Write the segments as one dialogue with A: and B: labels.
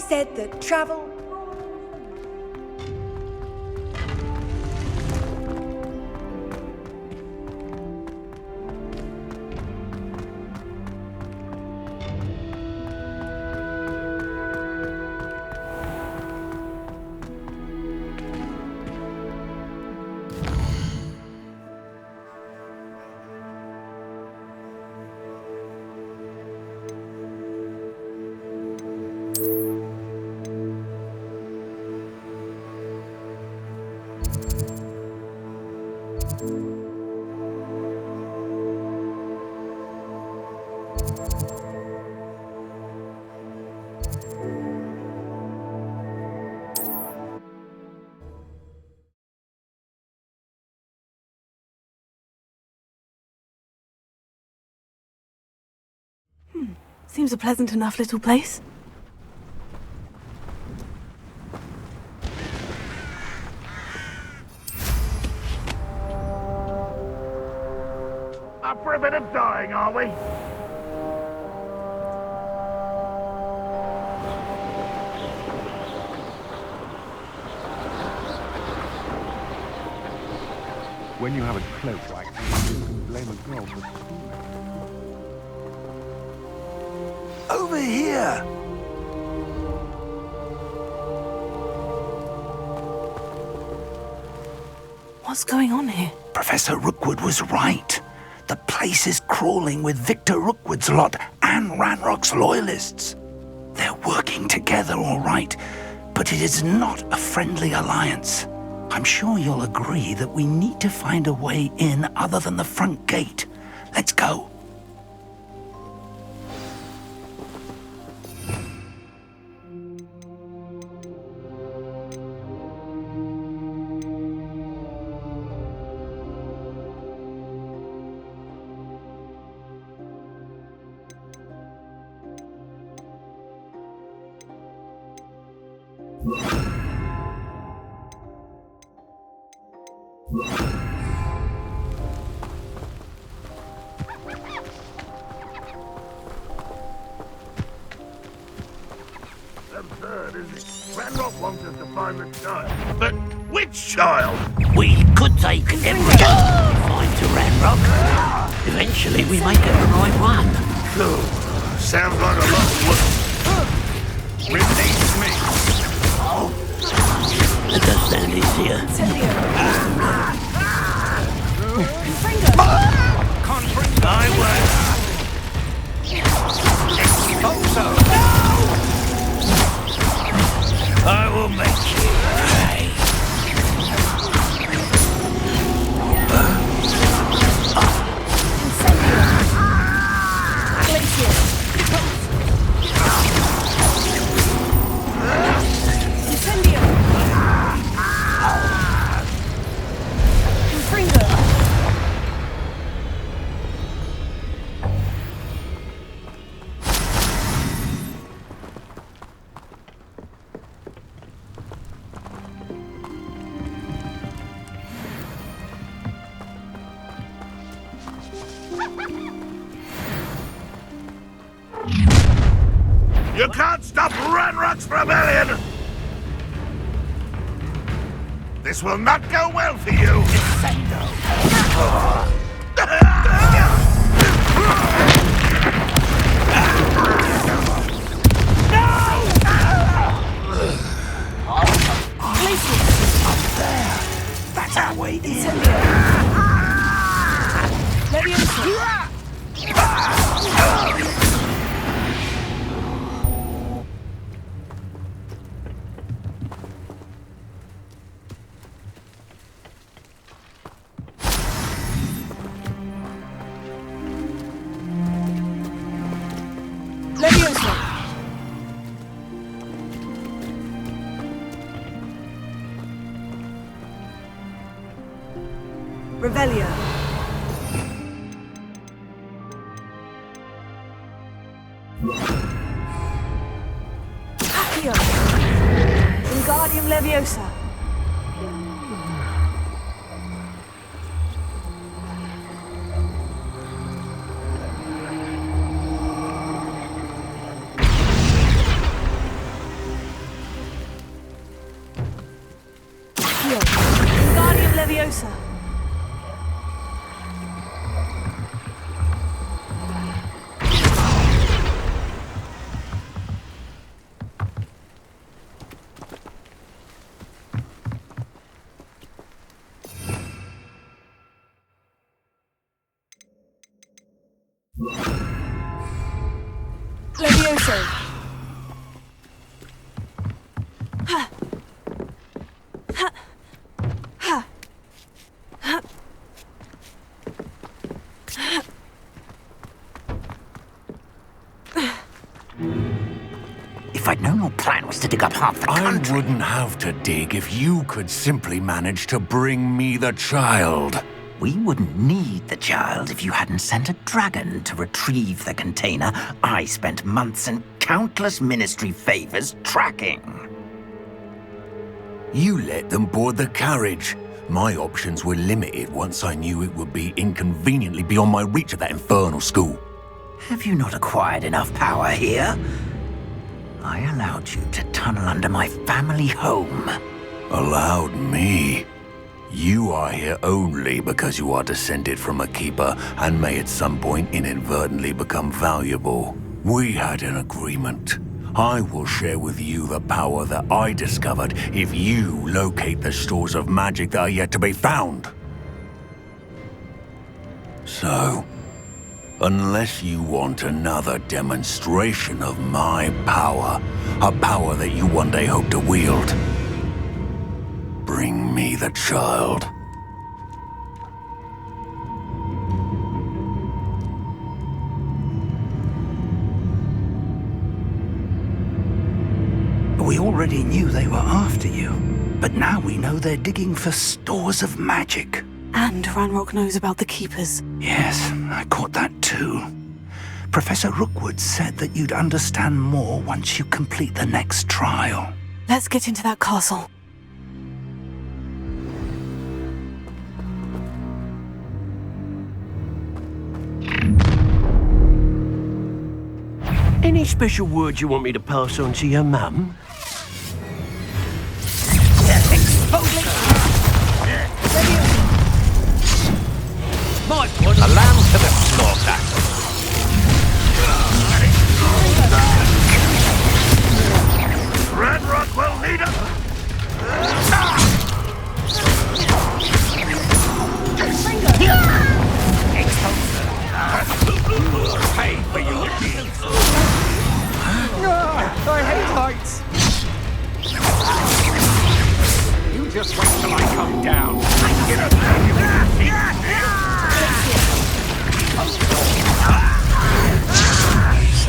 A: said that travel...
B: Seems a pleasant enough little place.
C: Up for a bit of dying, are we?
D: When you have a cloak like this, you can blame a girl for stealing.
E: Over here!
B: What's going on here?
E: Professor Rookwood was right. The place is crawling with Victor Rookwood's lot and Ranrock's loyalists. They're working together all right, but it is not a friendly alliance. I'm sure you'll agree that we need to find a way in other than the front gate. Let's go.
C: Absurd, isn't it? Ranrock wants us to find the child. But which child?
E: We could take everything we find to Ranrock. Eventually we may get the right one.
C: Oh, sounds like a lot of work. Release me.
E: That does sound easier.
C: I won't. I will make you pay. You can't stop Ranrock's rebellion! This will not go well for you!
E: That's our way in.
B: Revelio. Accio. Wingardium Leviosa. heal. Wingardium Leviosa. Levioso. Ha. Ha. Ha. Ha.
E: If I'd known your plan was to dig up half the
A: I
E: country...
A: wouldn't have to dig if you could simply manage to bring me the child.
E: We wouldn't need the child if you hadn't sent a dragon to retrieve the container I spent months and countless ministry favors tracking.
A: You let them board the carriage. My options were limited once I knew it would be inconveniently beyond my reach at that infernal school.
E: Have you not acquired enough power here? I allowed you to tunnel under my family home.
A: Allowed me? You are here only because you are descended from a keeper and may at some point inadvertently become valuable. We had an agreement. I will share with you the power that I discovered if you locate the stores of magic that are yet to be found. So, unless you want another demonstration of my power, a power that you one day hope to wield, bring me the child.
E: We already knew they were after you, but now we know they're digging for stores of magic.
B: And Ranrock knows about the Keepers.
E: Yes, I caught that too. Professor Rookwood said that you'd understand more once you complete the next trial.
B: Let's get into that castle.
F: Any special words you want me to pass on to your mum?
E: A lamb to the slaughter.
C: Ranrock will lead us!
E: Pay for your deeds.
D: I hate heights! You just wait till I come down.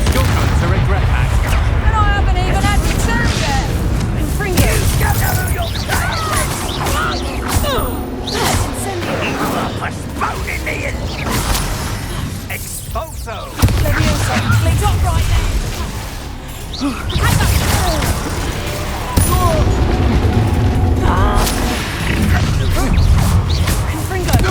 D: You're going to regret that.
B: And I haven't even had to turn yet! Confringo!
E: Exposo!
B: Leviosa! Lead on right now! Confringo!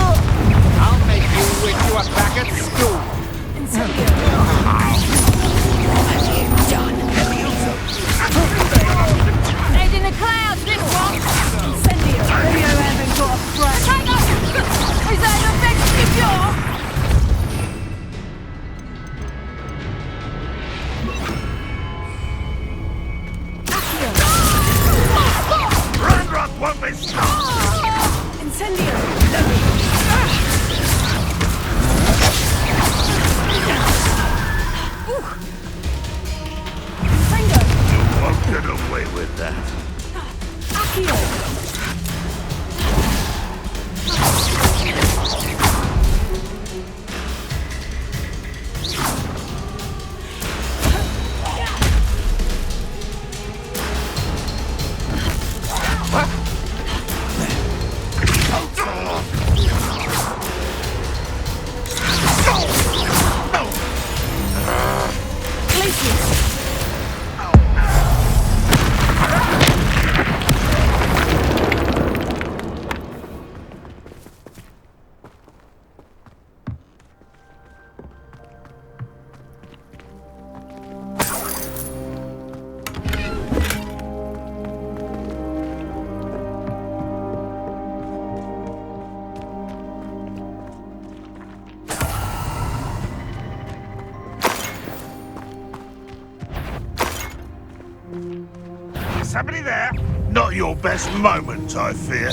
C: Somebody there? Not your best moment, I fear.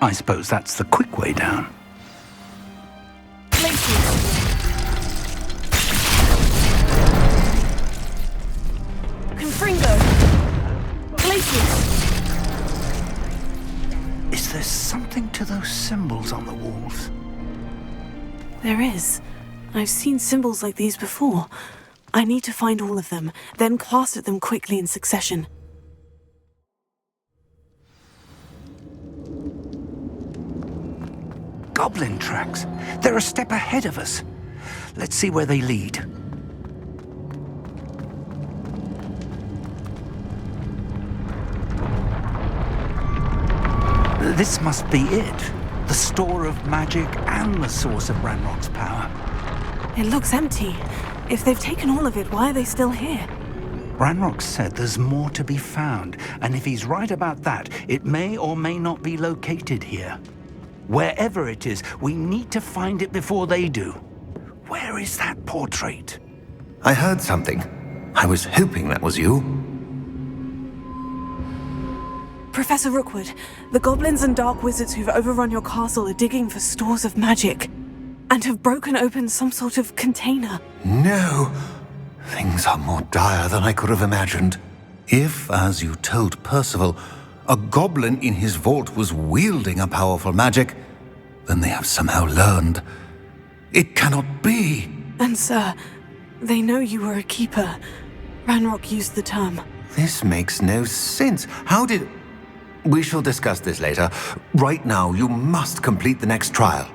E: I suppose that's the quick way down.
B: Confringo. Glacius.
E: Is there something to those symbols on the walls?
G: There is. I've seen symbols like these before. I need to find all of them, then cast at them quickly in succession.
E: Goblin tracks. They're a step ahead of us. Let's see where they lead. This must be it. The store of magic and the source of Ranrock's power.
G: It looks empty. If they've taken all of it, why are they still here?
E: Ranrock said there's more to be found, and if he's right about that, it may or may not be located here. Wherever it is, we need to find it before they do. Where is that portrait?
A: I heard something. I was hoping that was you.
G: Professor Rookwood, the goblins and dark wizards who've overrun your castle are digging for stores of magic and have broken open some sort of container.
A: No. Things are more dire than I could have imagined. If, as you told Percival, a goblin in his vault was wielding a powerful magic, then they have somehow learned. It cannot be.
G: And sir, they know you were a keeper. Ranrock used the term.
A: This makes no sense. How did... We shall discuss this later. Right now, you must complete the next trial.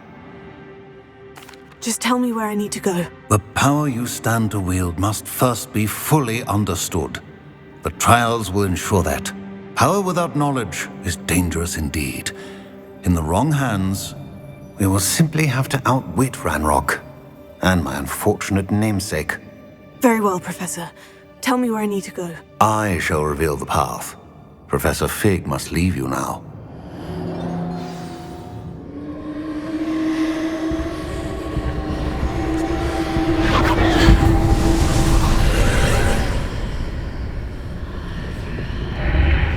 G: Just tell me where I need to go.
A: The power you stand to wield must first be fully understood. The trials will ensure that. Power without knowledge is dangerous indeed. In the wrong hands, we will simply have to outwit Ranrock and my unfortunate namesake.
G: Very well, Professor. Tell me where I need to go.
A: I shall reveal the path. Professor Fig must leave you now.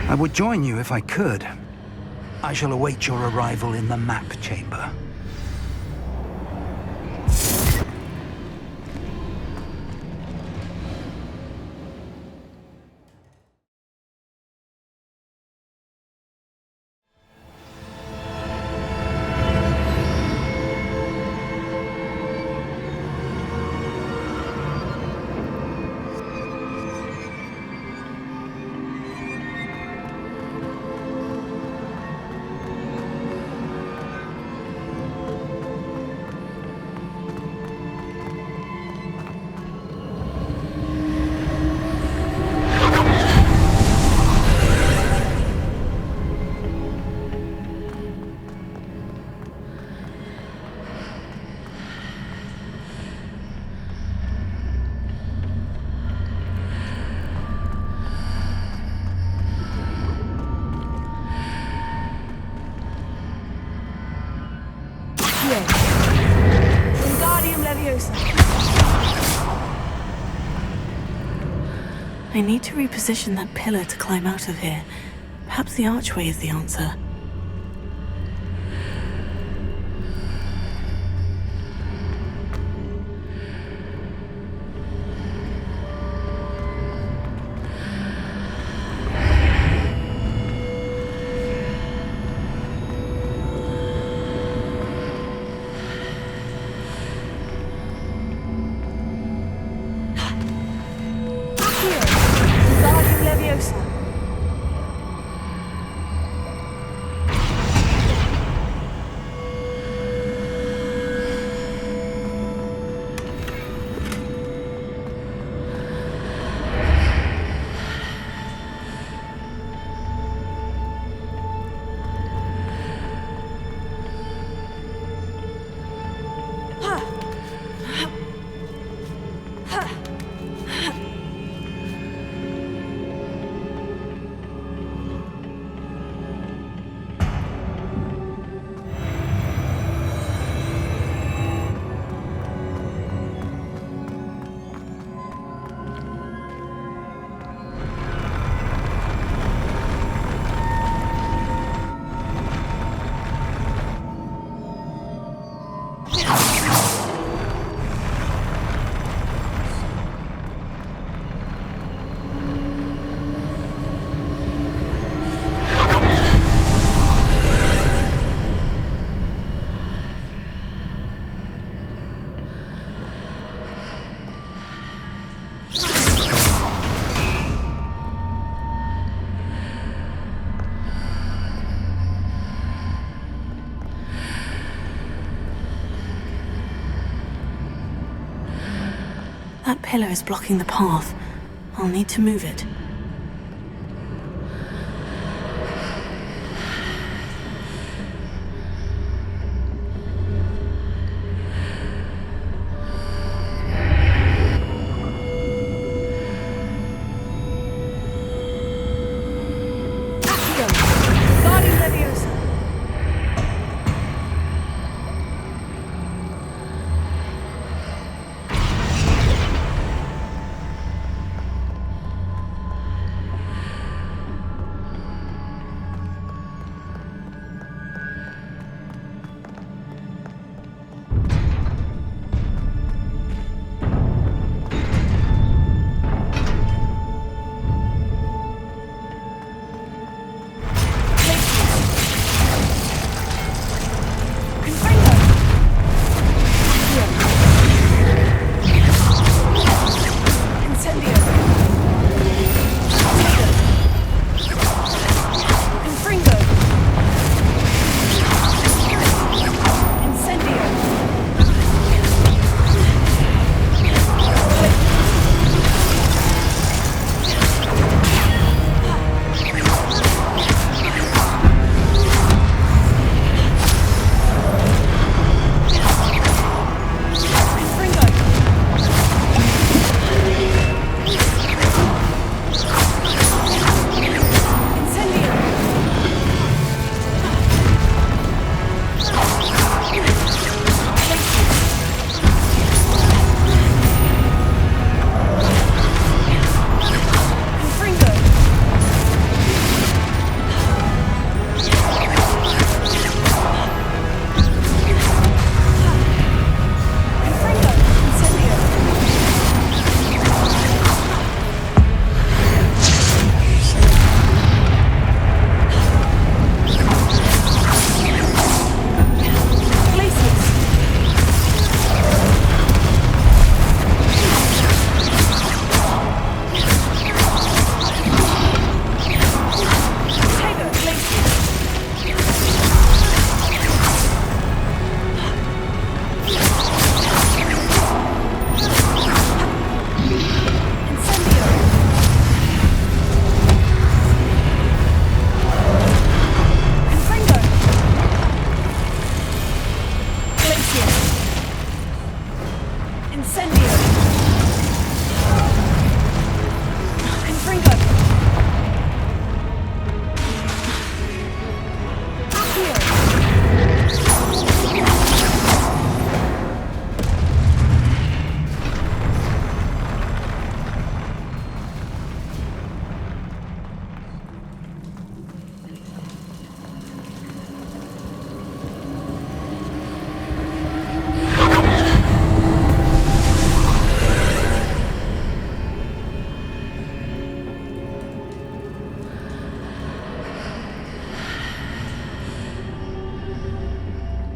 E: I would join you if I could. I shall await your arrival in the map chamber.
G: I need to reposition that pillar to climb out of here. Perhaps the archway is the answer. That pillar is blocking the path. I'll need to move it.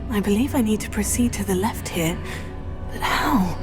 G: I believe I need to proceed to the left here, but how?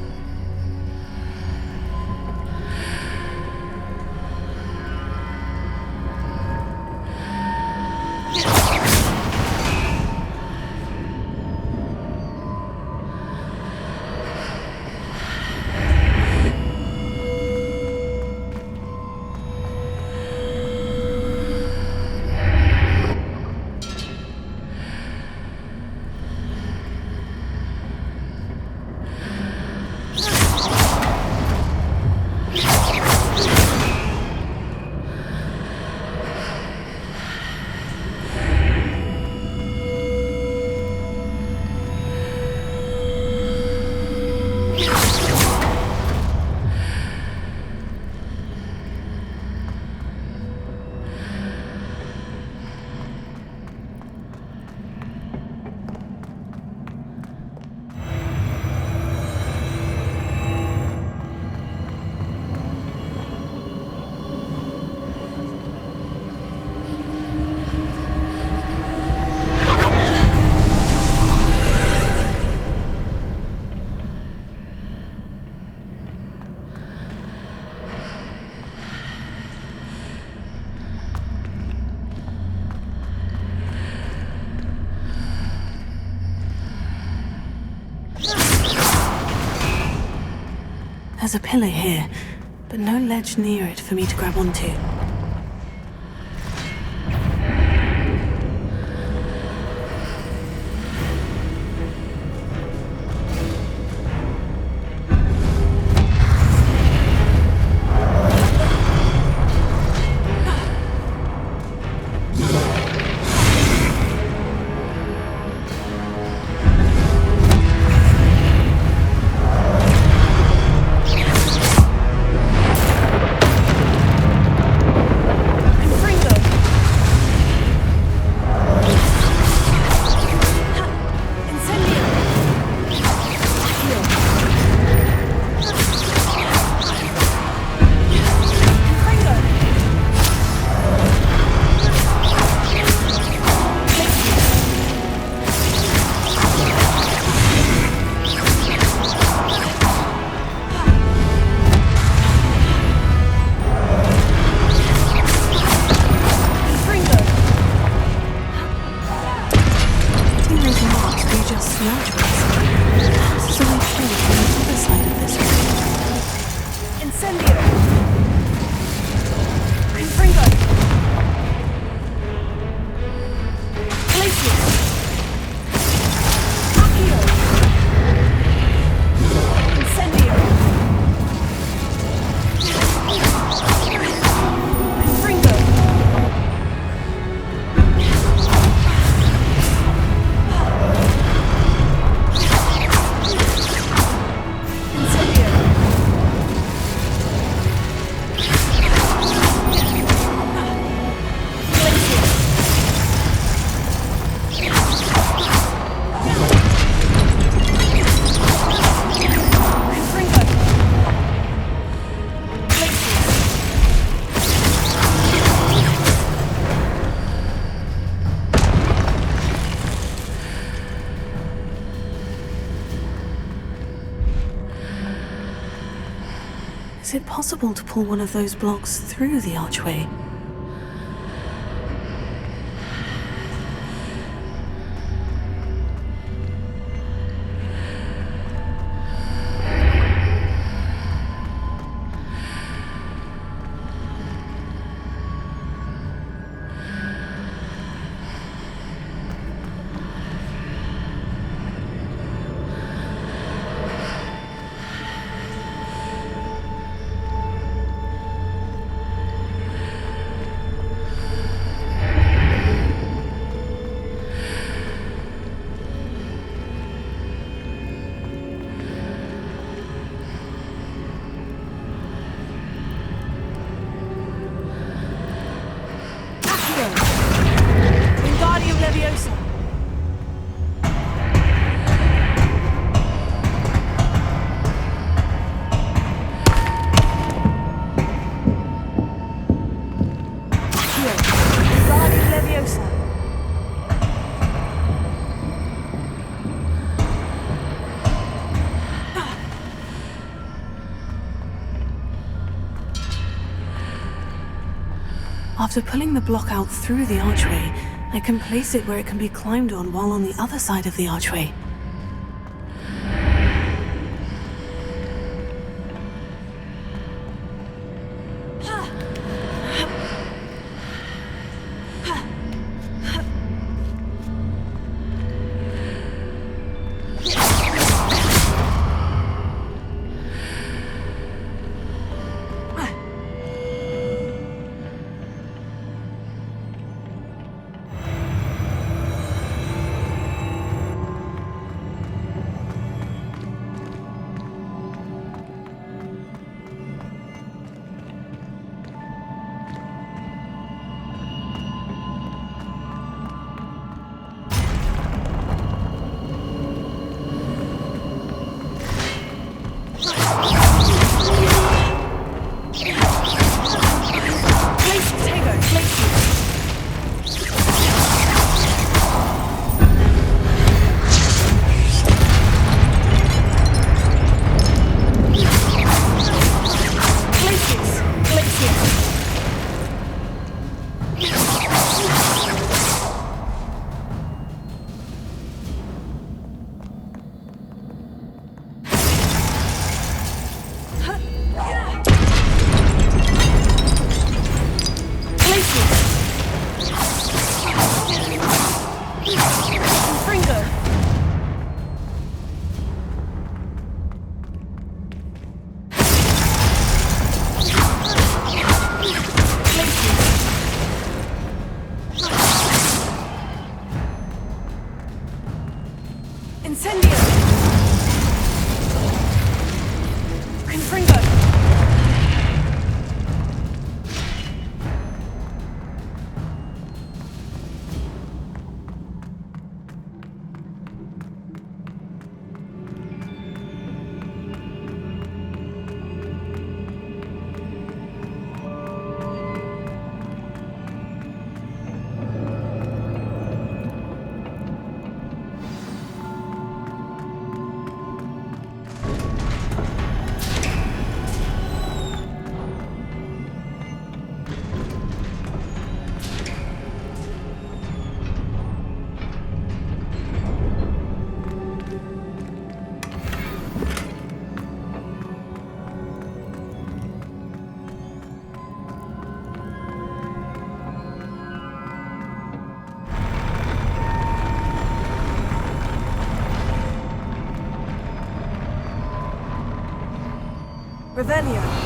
G: There's a pillar here, but no ledge near it for me to grab onto. Is it possible to pull one of those blocks through the archway? After pulling the block out through the archway, I can place it where it can be climbed on while on the other side of the archway. Revelio.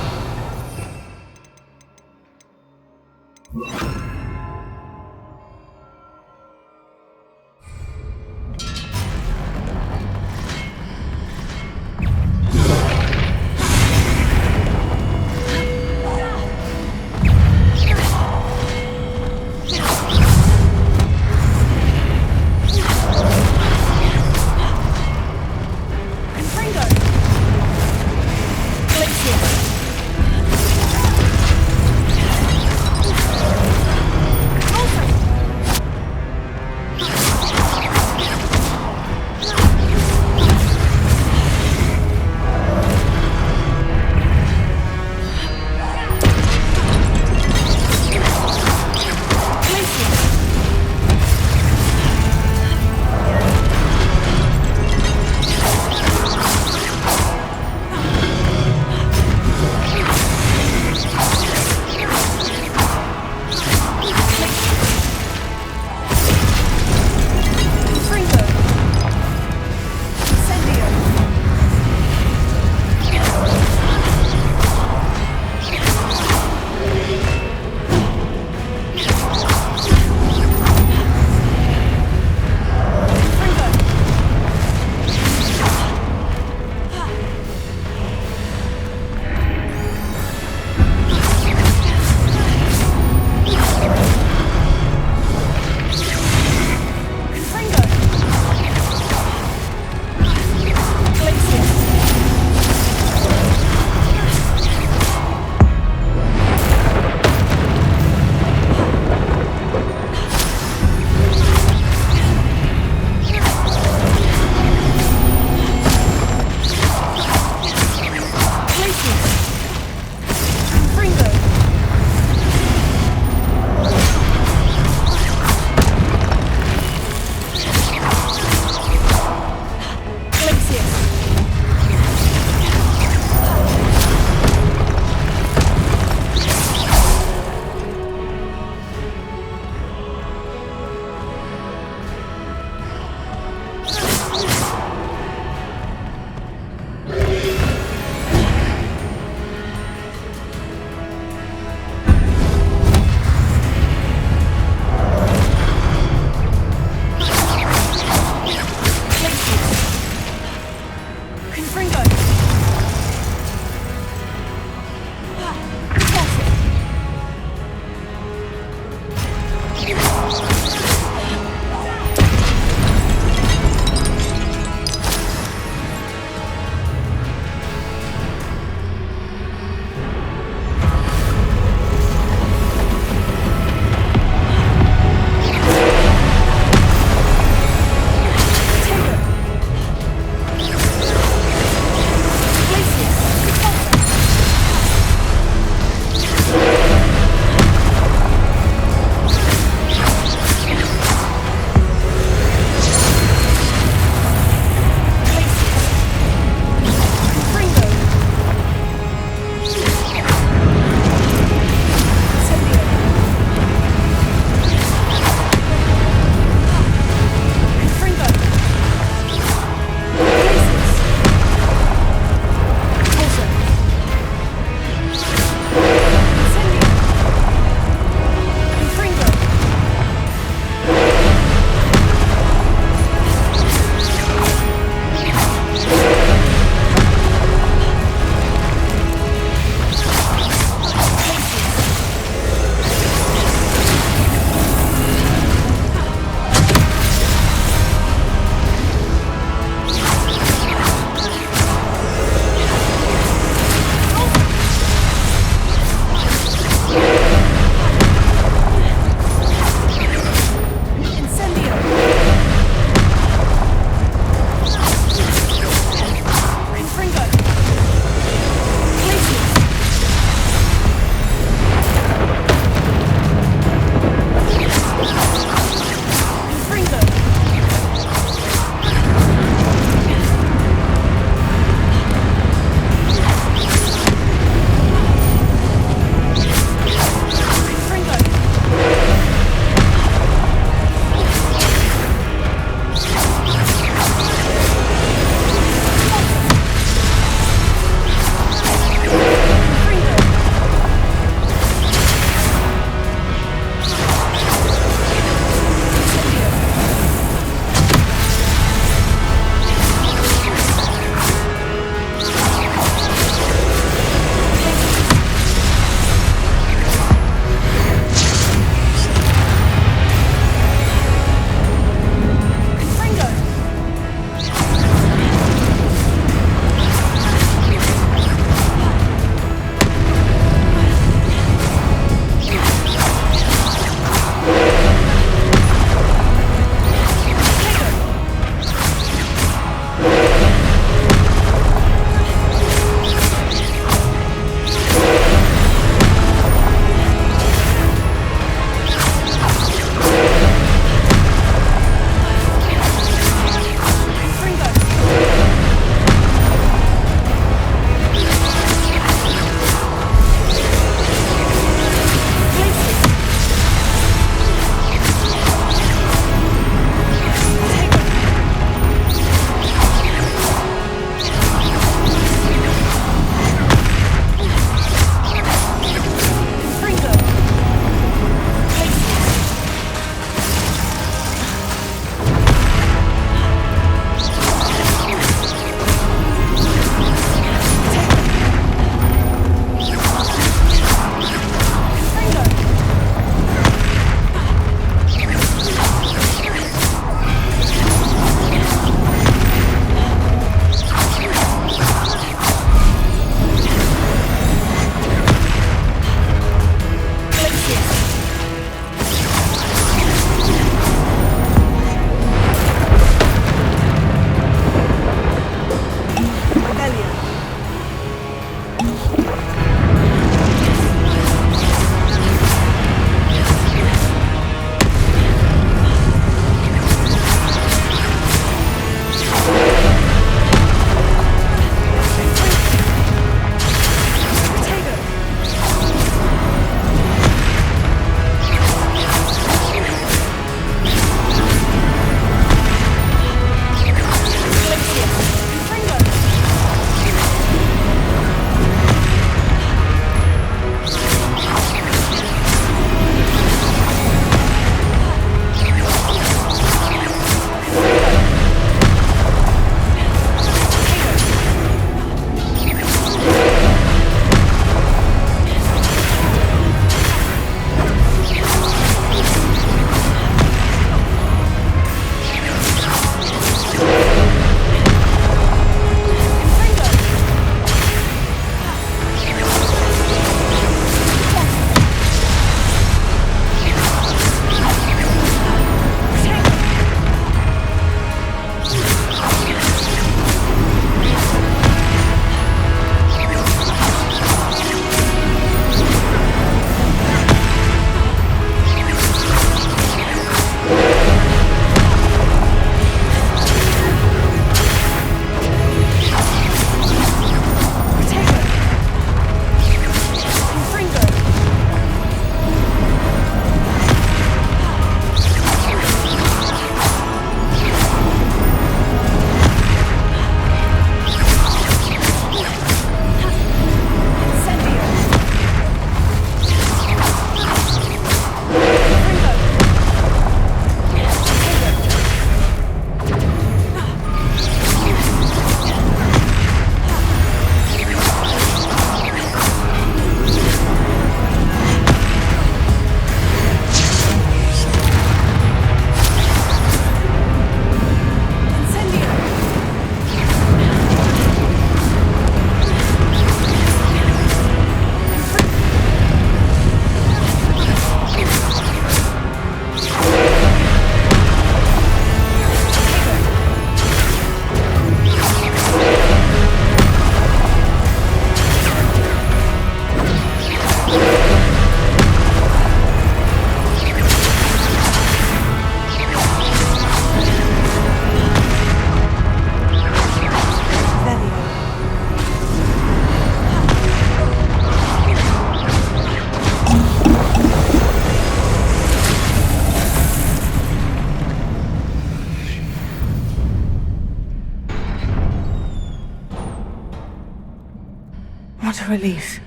G: a relief.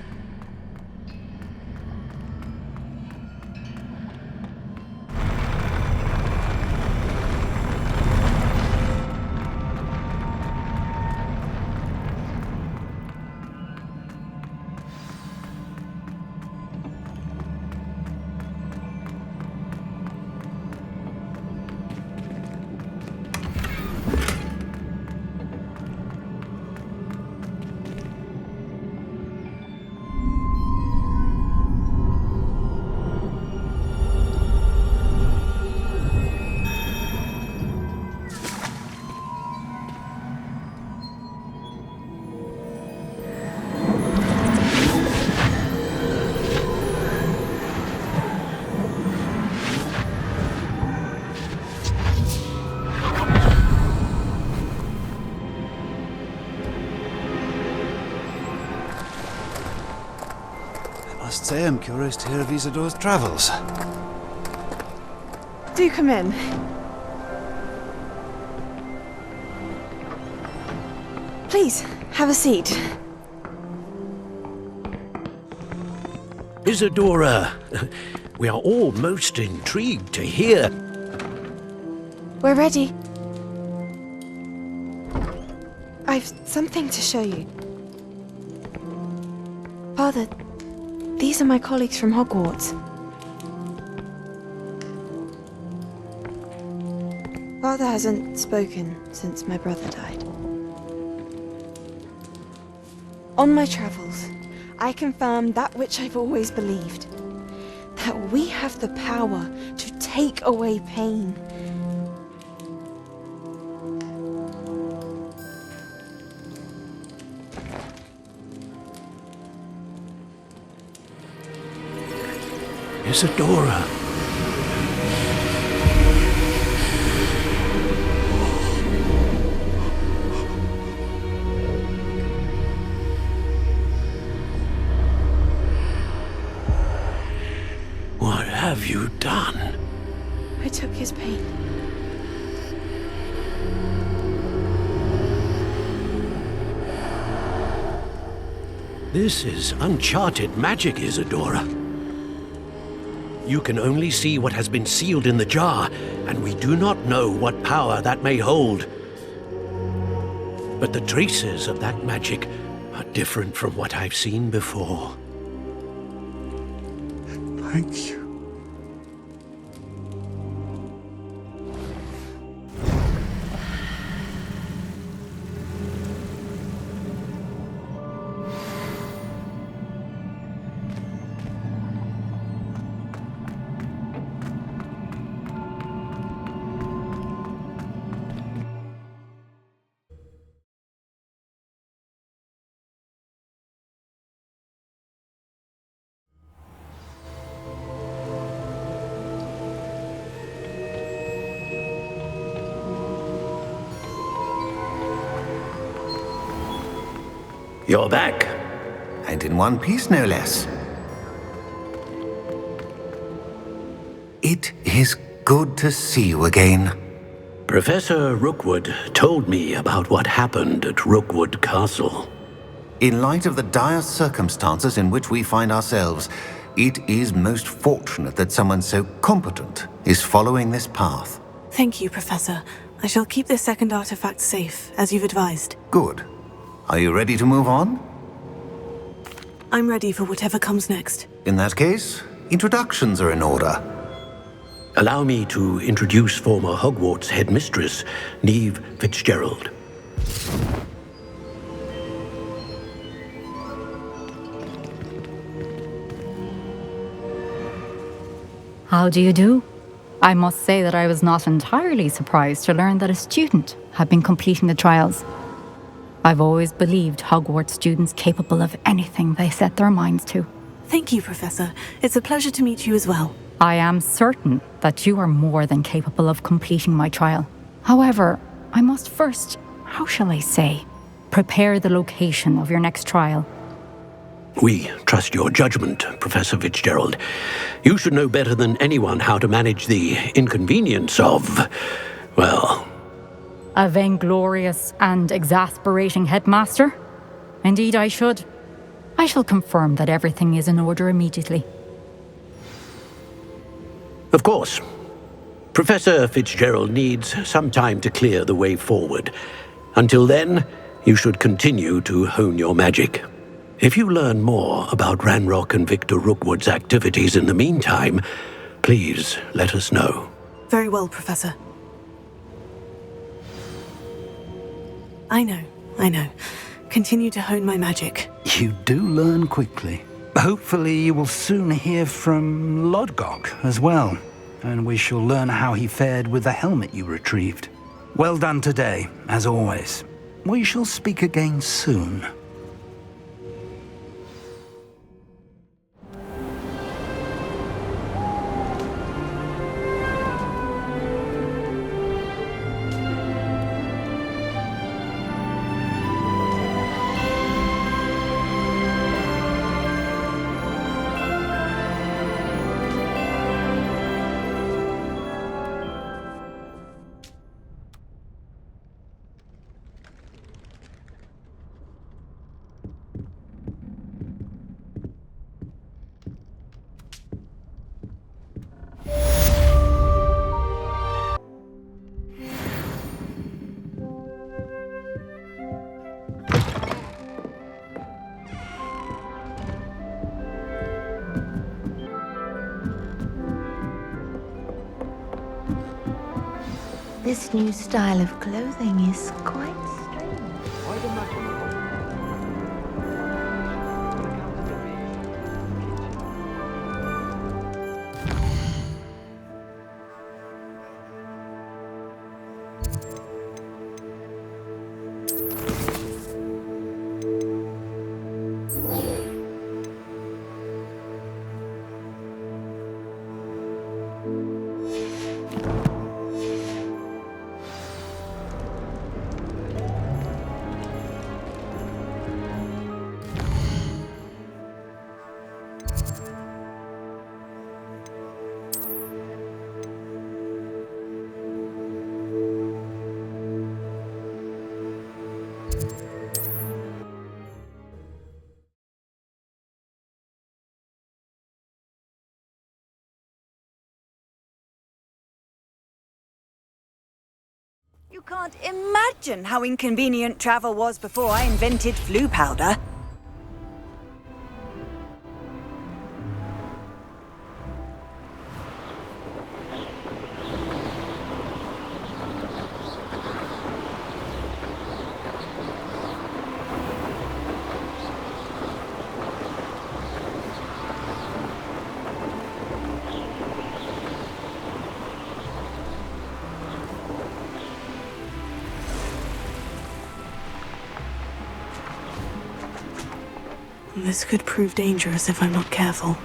H: I must say I'm curious to hear of Isidore's travels.
I: Do come in. Please, have a seat.
F: Isadora, we are all most intrigued to hear.
I: We're ready. I've something to show you. Father, these are my colleagues from Hogwarts. Father hasn't spoken since my brother died. On my travels, I confirmed that which I've always believed. That we have the power to take away pain.
F: Isadora. What have you done?
I: I took his pain.
F: This is uncharted magic, Isadora. You can only see what has been sealed in the jar, and we do not know what power that may hold. But the traces of that magic are different from what I've seen before.
H: Thank you.
F: You're back.
A: And in one piece, no less. It is good to see you again.
F: Professor Rookwood told me about what happened at Rookwood Castle.
A: In light of the dire circumstances in which we find ourselves, it is most fortunate that someone so competent is following this path.
G: Thank you, Professor. I shall keep this second artifact safe, as you've advised.
A: Good. Are you ready to move on?
G: I'm ready for whatever comes next.
A: In that case, introductions are in order.
F: Allow me to introduce former Hogwarts headmistress, Neve Fitzgerald.
J: How do you do? I must say that I was not entirely surprised to learn that a student had been completing the trials. I've always believed Hogwarts students capable of anything they set their minds to.
G: Thank you, Professor. It's a pleasure to meet you as well.
J: I am certain that you are more than capable of completing my trial. However, I must first, how shall I say, prepare the location of your next trial.
F: We trust your judgment, Professor Fitzgerald. You should know better than anyone how to manage the inconvenience of, well...
J: A vainglorious and exasperating headmaster? Indeed I should. I shall confirm that everything is in order immediately.
F: Of course. Professor Fitzgerald needs some time to clear the way forward. Until then, you should continue to hone your magic. If you learn more about Ranrock and Victor Rookwood's activities in the meantime, please let us know.
G: Very well, Professor. I know. Continue to hone my magic.
E: You do learn quickly. Hopefully you will soon hear from Lodgok as well, and we shall learn how he fared with the helmet you retrieved. Well done today, as always. We shall speak again soon.
K: This new style of clothing is quite strange.
B: You can't imagine how inconvenient travel was before I invented flu powder.
G: This could prove dangerous if I'm not careful.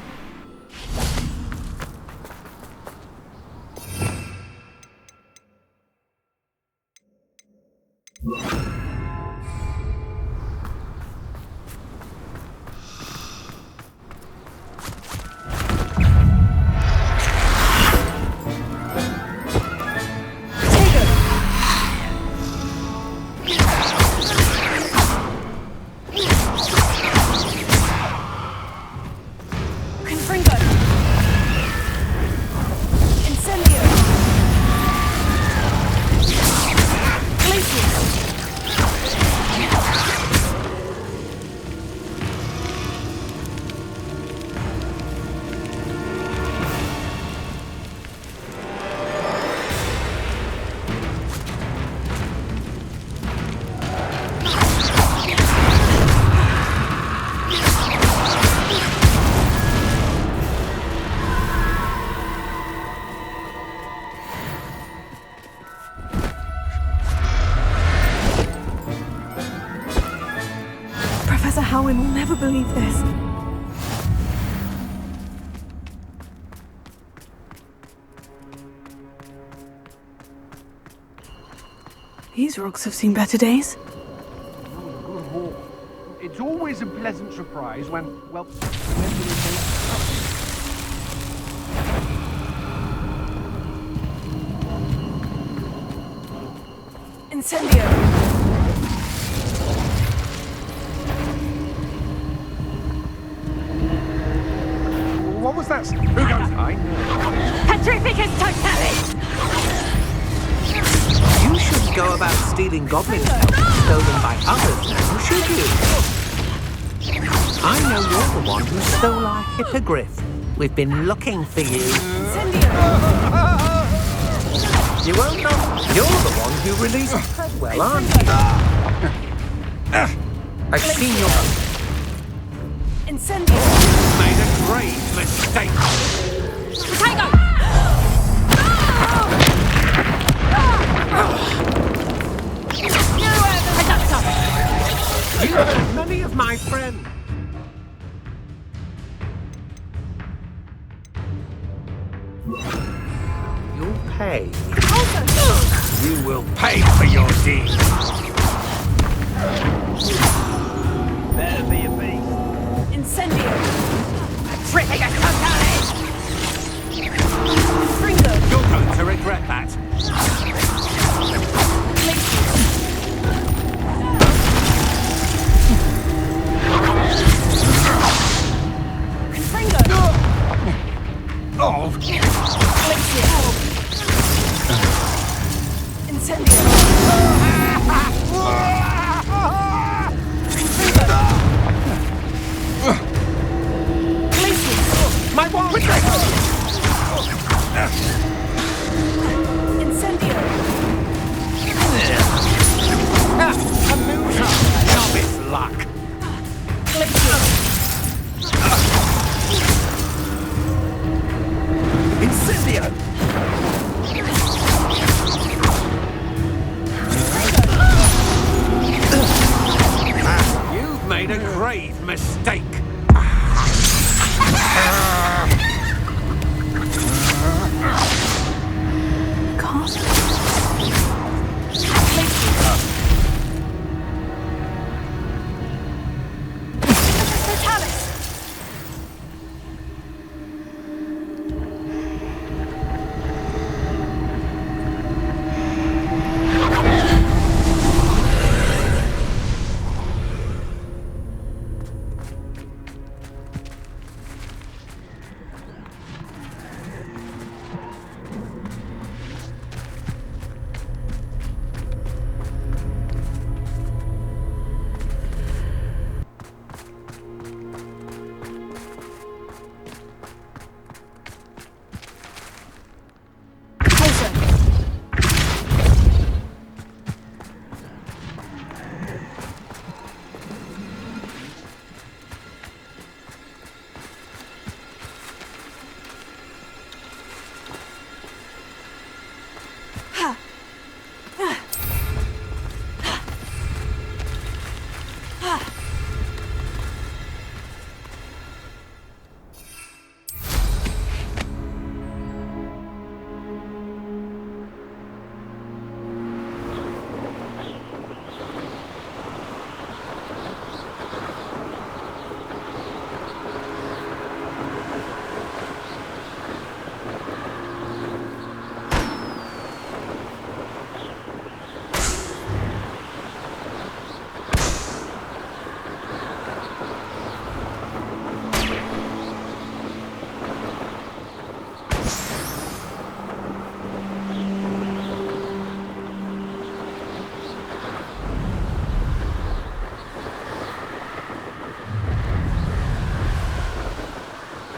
G: Howin will never believe this. These rocks have seen better days.
D: It's always a pleasant surprise when
G: Incendio!
L: stealing goblin pelts stolen by others now, should you? I know you're the one who stole our hippogriff. We've been looking for you. You won't know. You're the one who released Treadwell, aren't you? I've seen your...
G: Incendio!
L: Made a grave mistake.
G: Potato!
L: You hurt many of my friends. You'll pay. You will pay for your deeds.
C: Better be a beast.
G: Incendio!
L: Tripping You're going to regret that.
C: Oh!
G: Incendio!
L: My wand!
G: Incendio!
L: A moonshot! Novice luck!
C: Incendio!
L: You've made a grave mistake.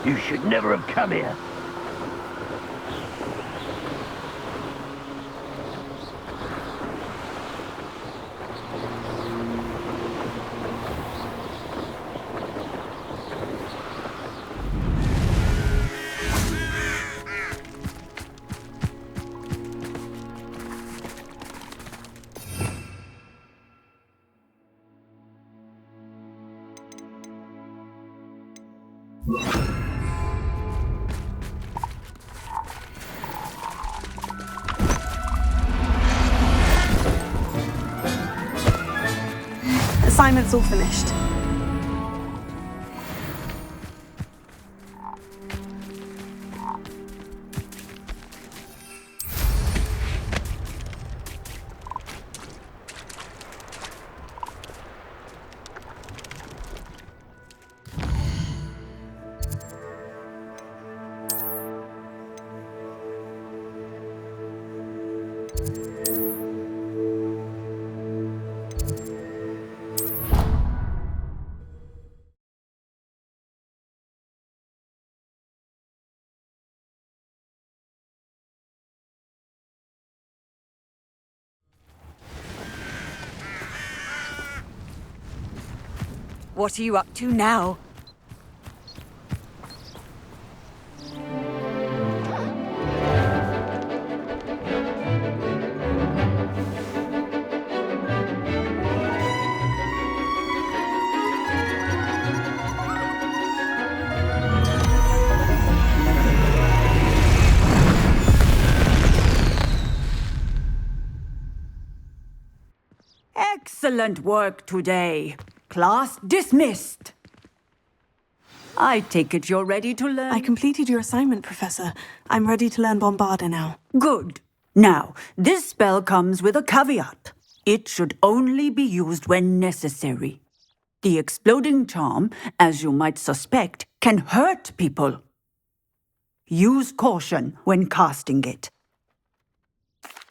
C: You should never have come here.
G: Assignment's all finished.
B: What are you up to now? Excellent work today. Class dismissed. I take it you're ready to learn.
G: I completed your assignment, Professor. I'm ready to learn Bombarda now.
B: Good. Now, this spell comes with a caveat. It should only be used when necessary. The exploding charm, as you might suspect, can hurt people. Use caution when casting it.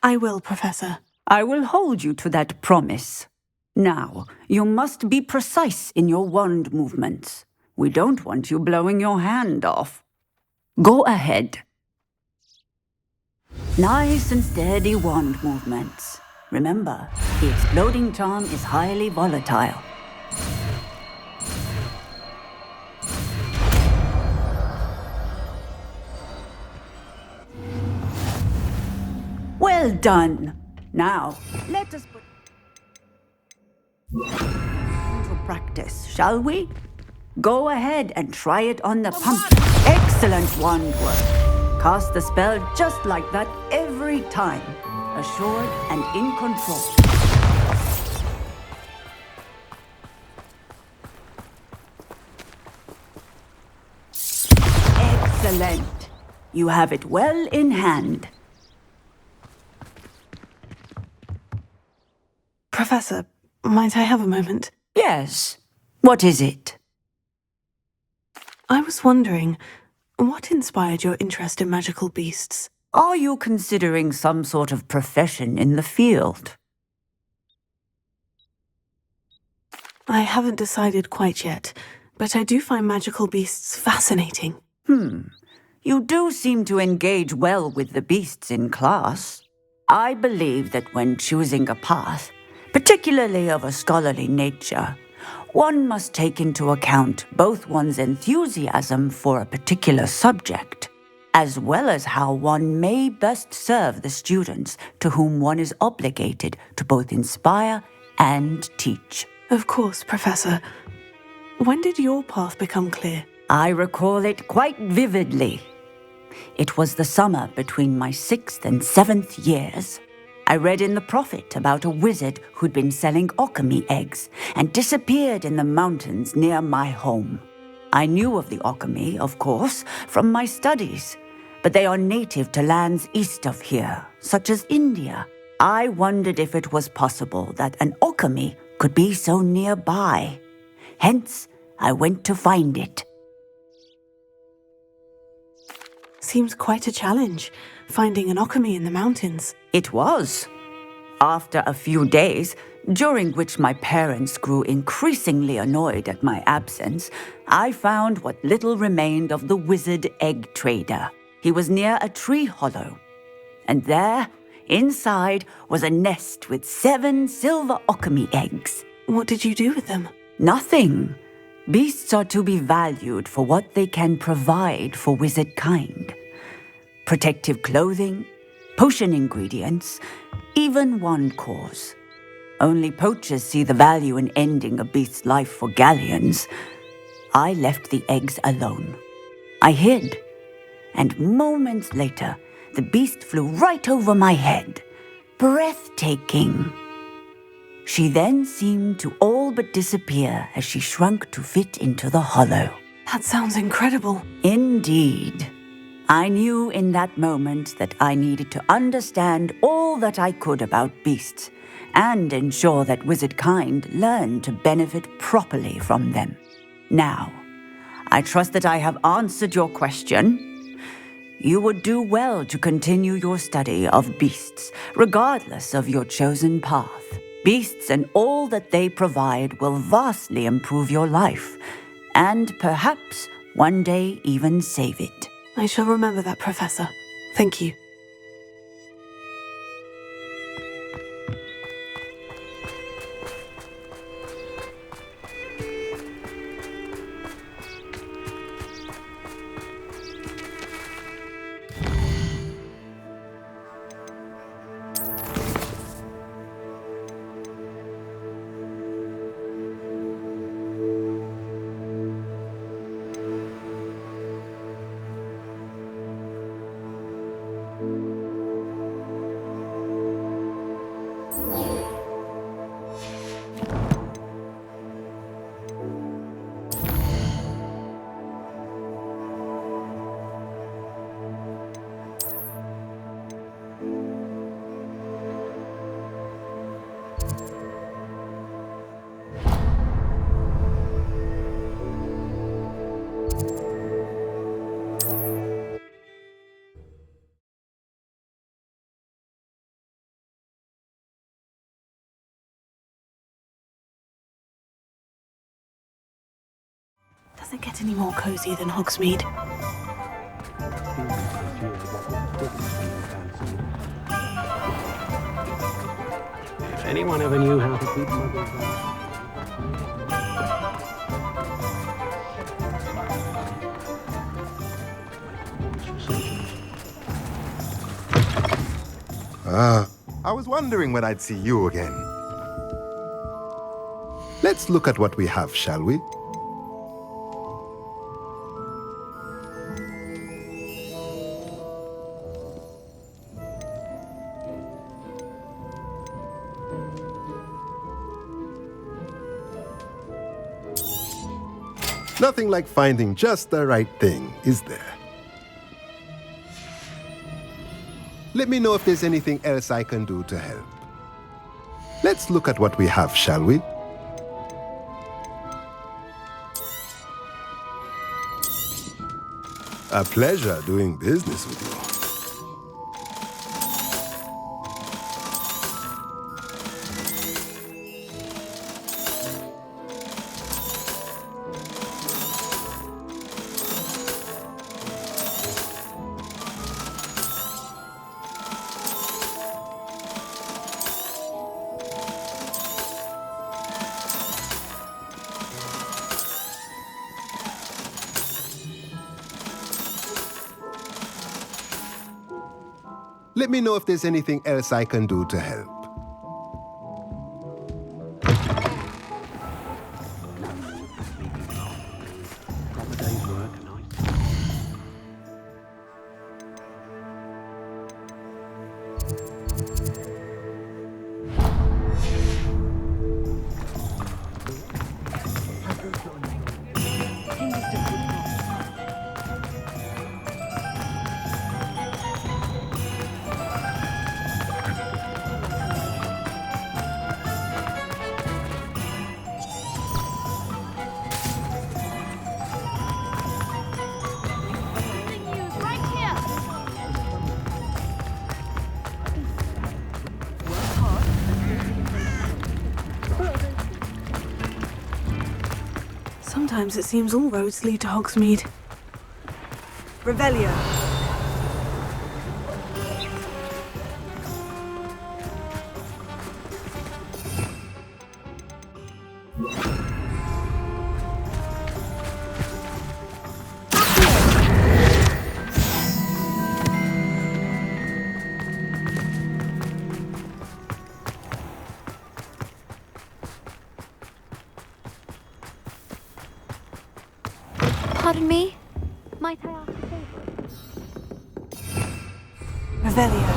G: I will, Professor.
B: I will hold you to that promise. Now, you must be precise in your wand movements. We don't want you blowing your hand off. Go ahead. Nice and steady wand movements. Remember, the exploding charm is highly volatile. Well done. Now, let us put into practice, shall we? Go ahead and try it on the pump. Excellent wand work. Cast the spell just like that every time. Assured and in control. Excellent. You have it well in hand.
G: Professor, might I have a moment?
B: Yes. What is it?
G: I was wondering, what inspired your interest in magical beasts?
B: Are you considering some sort of profession in the field?
G: I haven't decided quite yet, but I do find magical beasts fascinating.
B: You do seem to engage well with the beasts in class. I believe that when choosing a path, particularly of a scholarly nature, one must take into account both one's enthusiasm for a particular subject, as well as how one may best serve the students to whom one is obligated to both inspire and teach.
G: Of course, Professor. When did your path become clear?
B: I recall it quite vividly. It was the summer between my 6th and 7th years. I read in the Prophet about a wizard who'd been selling alchemy eggs and disappeared in the mountains near my home. I knew of the alchemy, of course, from my studies, but they are native to lands east of here, such as India. I wondered if it was possible that an alchemy could be so nearby. Hence, I went to find it.
G: Seems quite a challenge, finding an alchemy in the mountains.
B: It was. After a few days, during which my parents grew increasingly annoyed at my absence, I found what little remained of the wizard egg trader. He was near a tree hollow. And there, inside, was a nest with 7 silver alchemy eggs.
G: What did you do with them?
B: Nothing. Beasts are to be valued for what they can provide for wizard kind. Protective clothing, potion ingredients, even wand cores. Only poachers see the value in ending a beast's life for galleons. I left the eggs alone. I hid, and moments later, the beast flew right over my head. Breathtaking. She then seemed to all but disappear as she shrunk to fit into the hollow.
G: That sounds incredible.
B: Indeed. I knew in that moment that I needed to understand all that I could about beasts and ensure that wizard kind learned to benefit properly from them. Now, I trust that I have answered your question. You would do well to continue your study of beasts, regardless of your chosen path. Beasts and all that they provide will vastly improve your life, and perhaps one day even save it.
G: I shall remember that, Professor. Thank you. Does it get any more cozy than Hogsmeade?
F: If anyone ever knew how to keep muggles out.
M: I was wondering when I'd see you again. Let's look at what we have, shall we? Nothing like finding just the right thing, is there? Let me know if there's anything else I can do to help. Let's look at what we have, shall we? A pleasure doing business with you. Let me know if there's anything else I can do to help.
G: Sometimes it seems all roads lead to Hogsmeade. Revelio.
K: Pardon me? Might I ask a favor?
G: Revelio.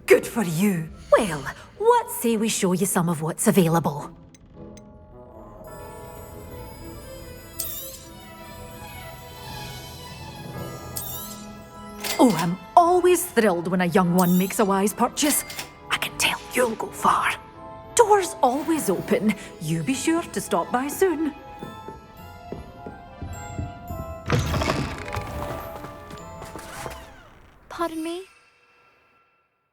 N: Good for you. Well, what say we show you some of what's available? Oh, I'm always thrilled when a young one makes a wise purchase. I can tell you'll go far. Doors always open. You be sure to stop by soon.
K: Pardon me?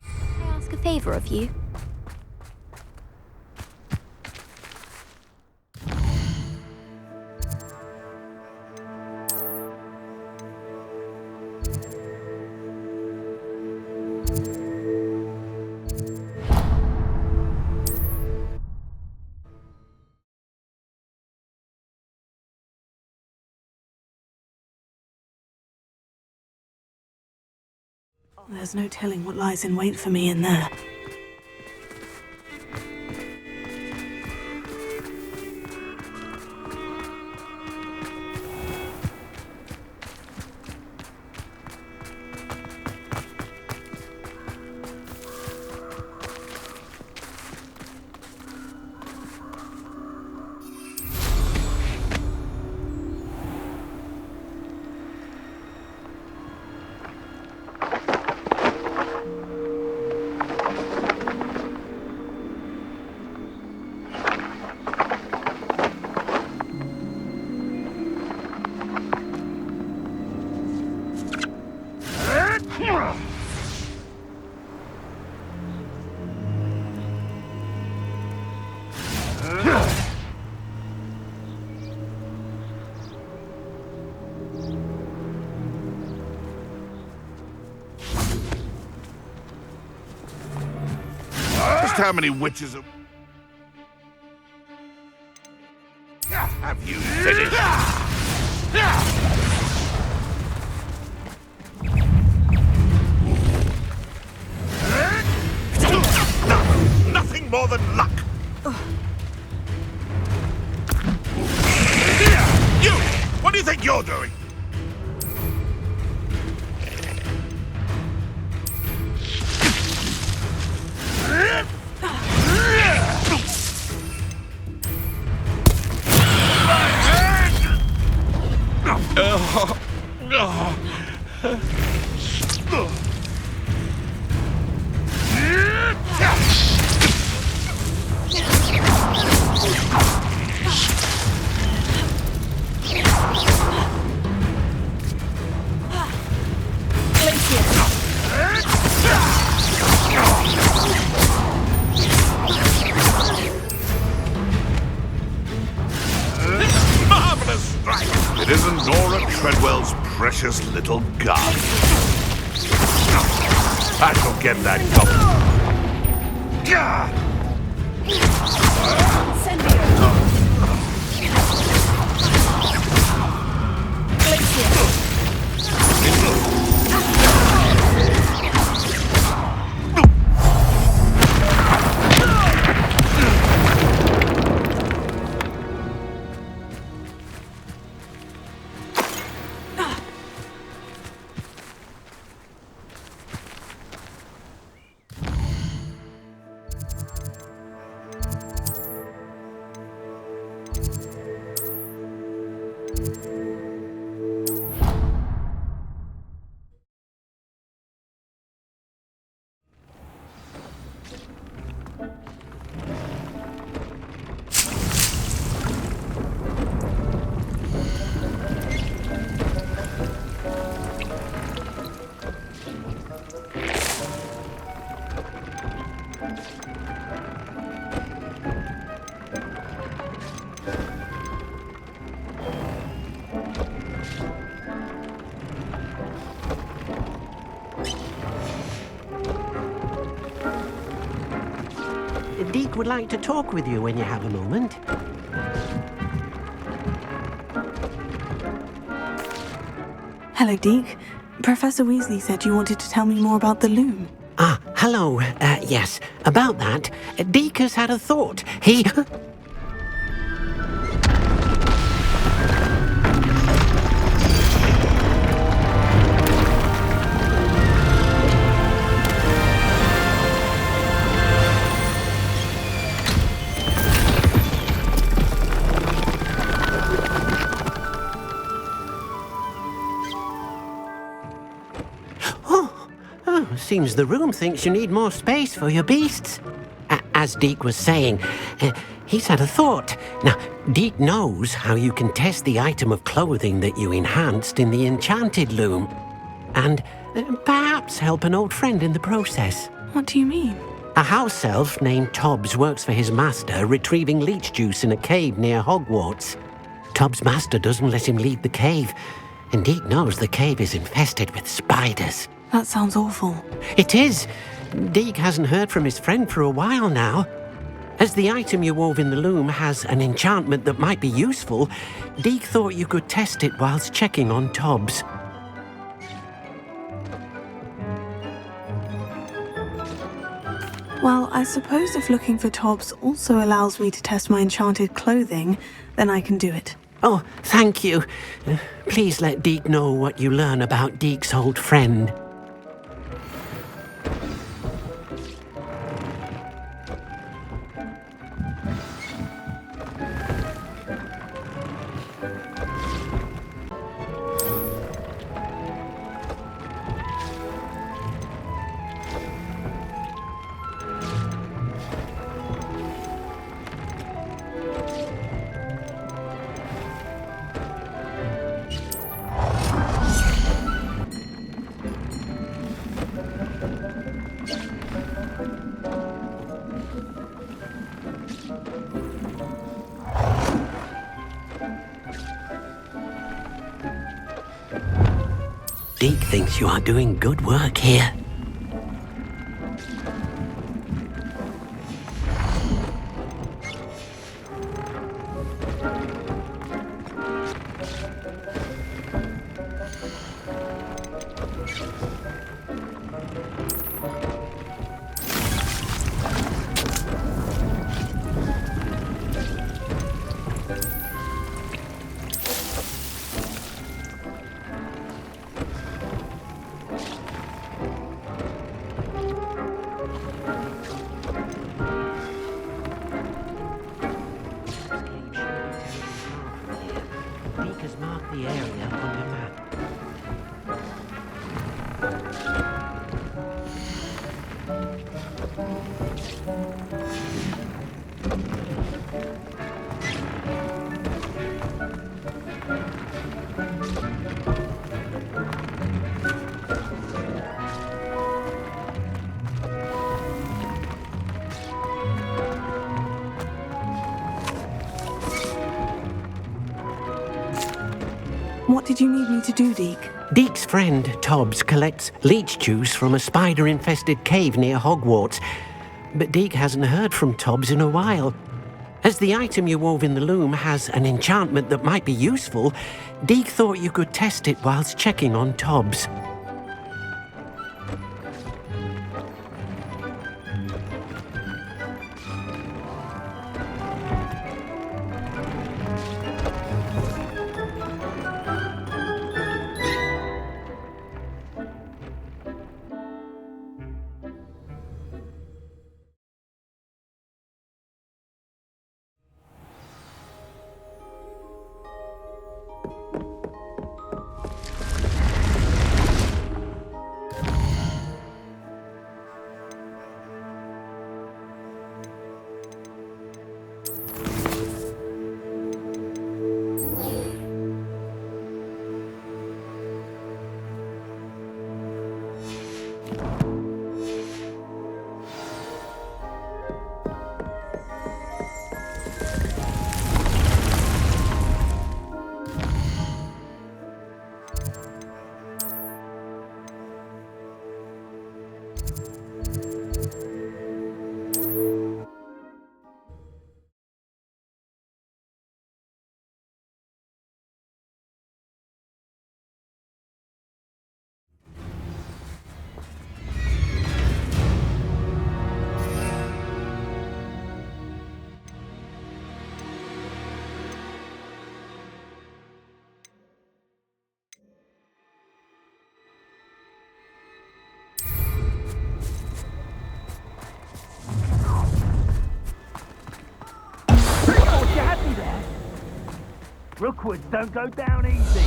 K: May I ask a favor of you?
G: There's no telling what lies in wait for me in there.
C: Just how many witches have you finished? Nothing more than luck. You! What do you think you're doing? Marvelous strike! It isn't Nora Treadwell's precious little gun. I shall get that goblin.
G: Send me
O: Deek would like to talk with you when you have a moment.
G: Hello, Deek. Professor Weasley said you wanted to tell me more about the loom.
O: Ah, hello. Yes, about that. Deek has had a thought. He... Seems the room thinks you need more space for your beasts. As Deek was saying, he's had a thought. Now, Deek knows how you can test the item of clothing that you enhanced in the enchanted loom. And perhaps help an old friend in the process.
G: What do you mean?
O: A house elf named Tobbs works for his master retrieving leech juice in a cave near Hogwarts. Tobbs' master doesn't let him leave the cave, and Deek knows the cave is infested with spiders.
G: That sounds awful.
O: It is. Deek hasn't heard from his friend for a while now. As the item you wove in the loom has an enchantment that might be useful, Deek thought you could test it whilst checking on Tobbs.
G: Well, I suppose if looking for Tobbs also allows me to test my enchanted clothing, then I can do it.
O: Oh, thank you. Please let Deek know what you learn about Deek's old friend. Deek thinks you are doing good work here. The area on your map.
G: What did you need me to do, Deke?
O: Deke's friend, Tobbs, collects leech juice from a spider-infested cave near Hogwarts. But Deke hasn't heard from Tobbs in a while. As the item you wove in the loom has an enchantment that might be useful, Deke thought you could test it whilst checking on Tobbs.
C: Rookwoods don't go down easy.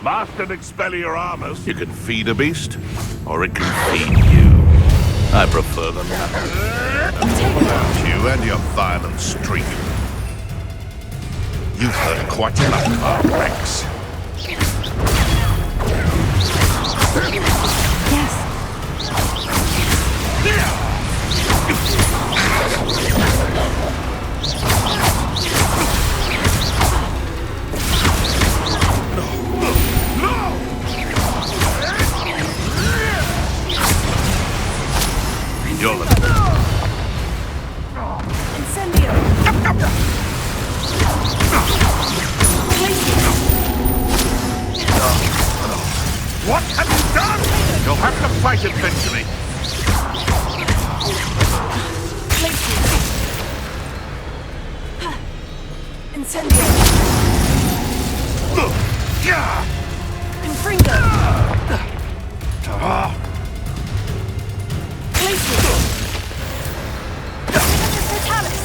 C: Master Expelliarmus.
A: You can feed a beast, or it can feed you. I prefer the latter. You and your violent streak. You've heard quite enough of our Rex. You're the...
C: fight eventually.
G: Incendio. Confringo. Glacier. Fatalis.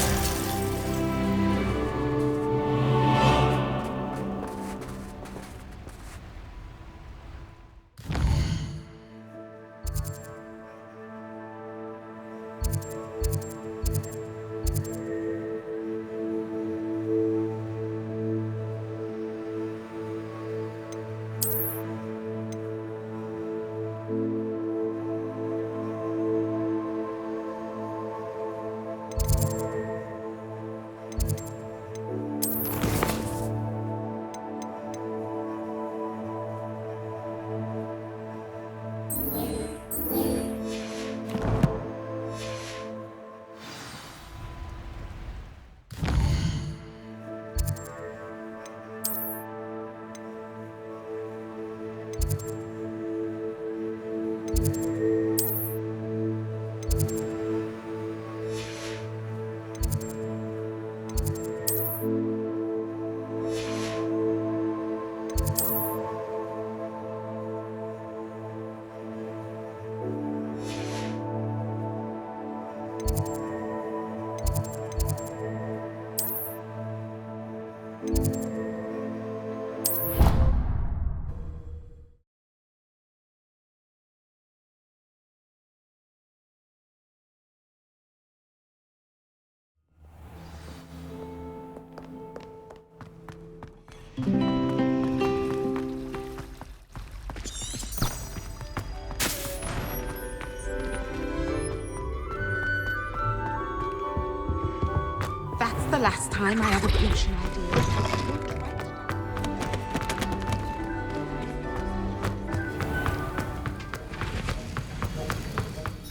I: That's the last time I have a potion idea.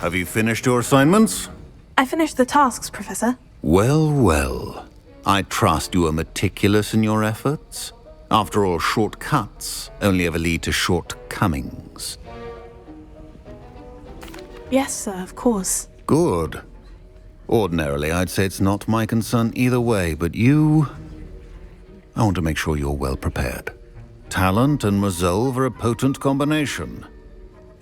A: Have you finished your assignments?
G: I finished the tasks, Professor.
A: Well, well. I trust you are meticulous in your efforts. After all, shortcuts only ever lead to shortcomings.
G: Yes, sir, of course.
A: Good. Ordinarily, I'd say it's not my concern either way, but you... I want to make sure you're well prepared. Talent and resolve are a potent combination.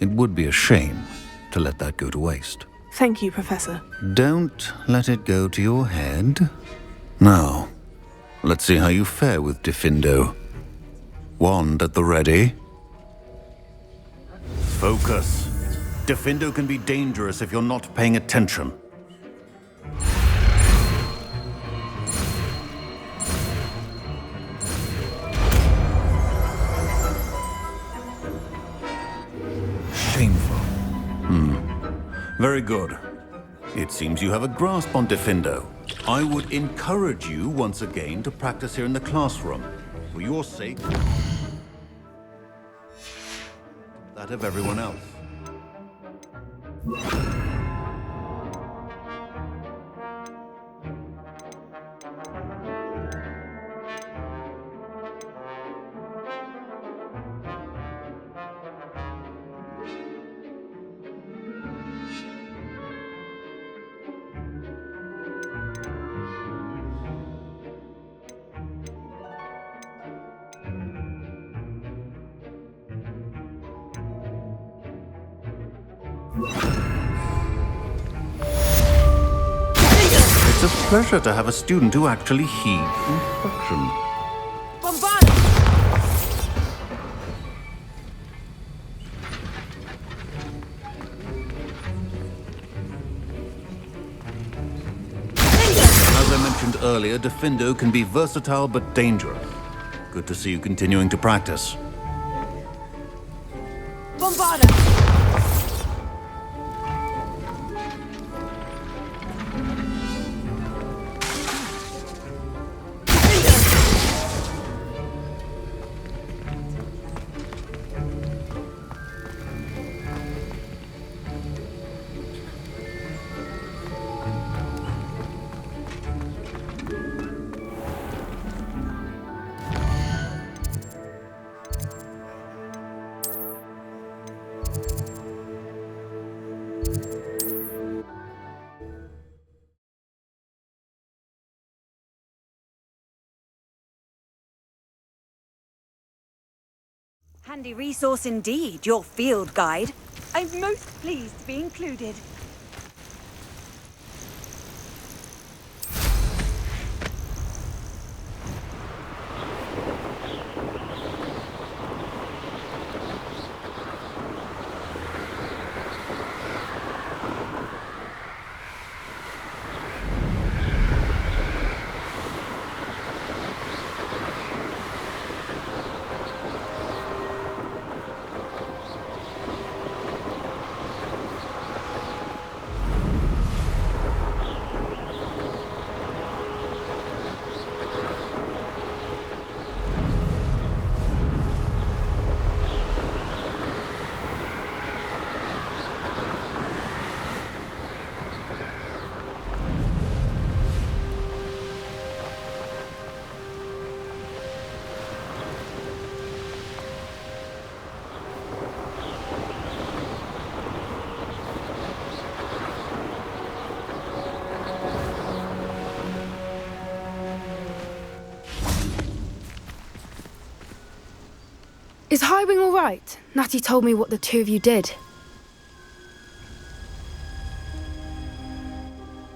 A: It would be a shame to let that go to waste.
G: Thank you, Professor.
A: Don't let it go to your head. Now, let's see how you fare with Diffindo. Wand at the ready. Focus. Diffindo can be dangerous if you're not paying attention.
C: Shameful.
A: Very good. It seems you have a grasp on Diffindo. I would encourage you once again to practice here in the classroom. For your sake, that of everyone else. It's a pleasure to have a student who actually heeds instruction. As I mentioned earlier, Diffindo can be versatile but dangerous. Good to see you continuing to practice.
G: Bombarda!
B: Handy resource indeed, your field guide. I'm most pleased to be included.
P: Is Highwing all right? Natty told me what the two of you did.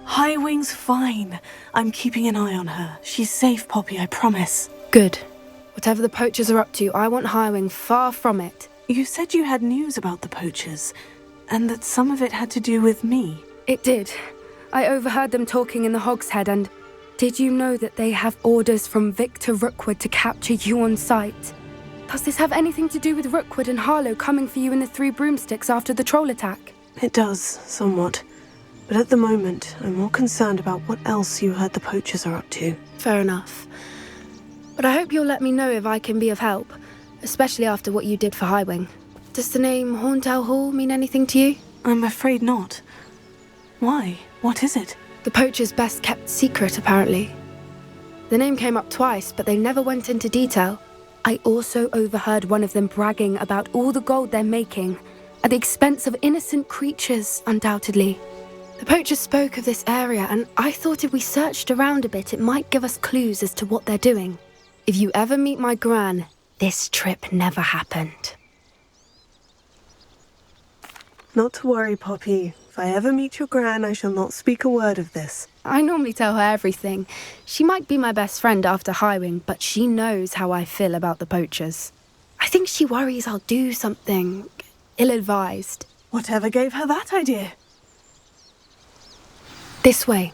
G: Highwing's fine. I'm keeping an eye on her. She's safe, Poppy, I promise.
P: Good. Whatever the poachers are up to, I want Highwing far from it.
G: You said you had news about the poachers, and that some of it had to do with me.
P: It did. I overheard them talking in the Hogshead, and did you know that they have orders from Victor Rookwood to capture you on sight? Does this have anything to do with Rookwood and Harlow coming for you in the Three Broomsticks after the troll attack?
G: It does, somewhat. But at the moment, I'm more concerned about what else you heard the poachers are up to.
P: Fair enough. But I hope you'll let me know if I can be of help, especially after what you did for Highwing. Does the name Horntail Hall mean anything to you?
G: I'm afraid not. Why? What is it?
P: The poachers' best kept secret, apparently. The name came up twice, but they never went into detail. I also overheard one of them bragging about all the gold they're making, at the expense of innocent creatures, undoubtedly. The poachers spoke of this area, and I thought if we searched around a bit, it might give us clues as to what they're doing. If you ever meet my gran, this trip never happened.
G: Not to worry, Poppy. If I ever meet your gran, I shall not speak a word of this.
P: I normally tell her everything. She might be my best friend after Highwing, but she knows how I feel about the poachers. I think she worries I'll do something ill-advised.
G: Whatever gave her that idea?
P: This way.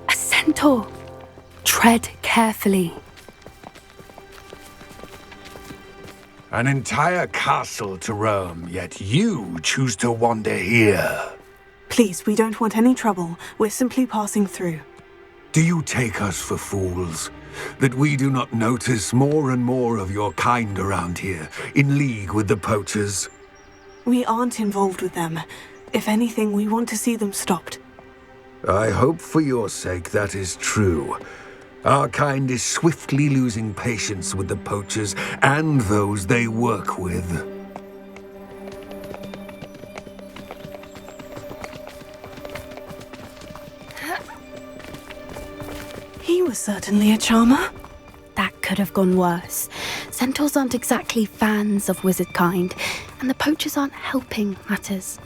P: A centaur. Tread carefully.
L: An entire castle to roam, yet you choose to wander here.
G: Please, we don't want any trouble. We're simply passing through.
L: Do you take us for fools? That we do not notice more and more of your kind around here, in league with the poachers?
G: We aren't involved with them. If anything, we want to see them stopped.
L: I hope for your sake that is true. Our kind is swiftly losing patience with the poachers and those they work with.
G: He was certainly a charmer.
P: That could have gone worse. Centaurs aren't exactly fans of wizard kind, and the poachers aren't helping matters.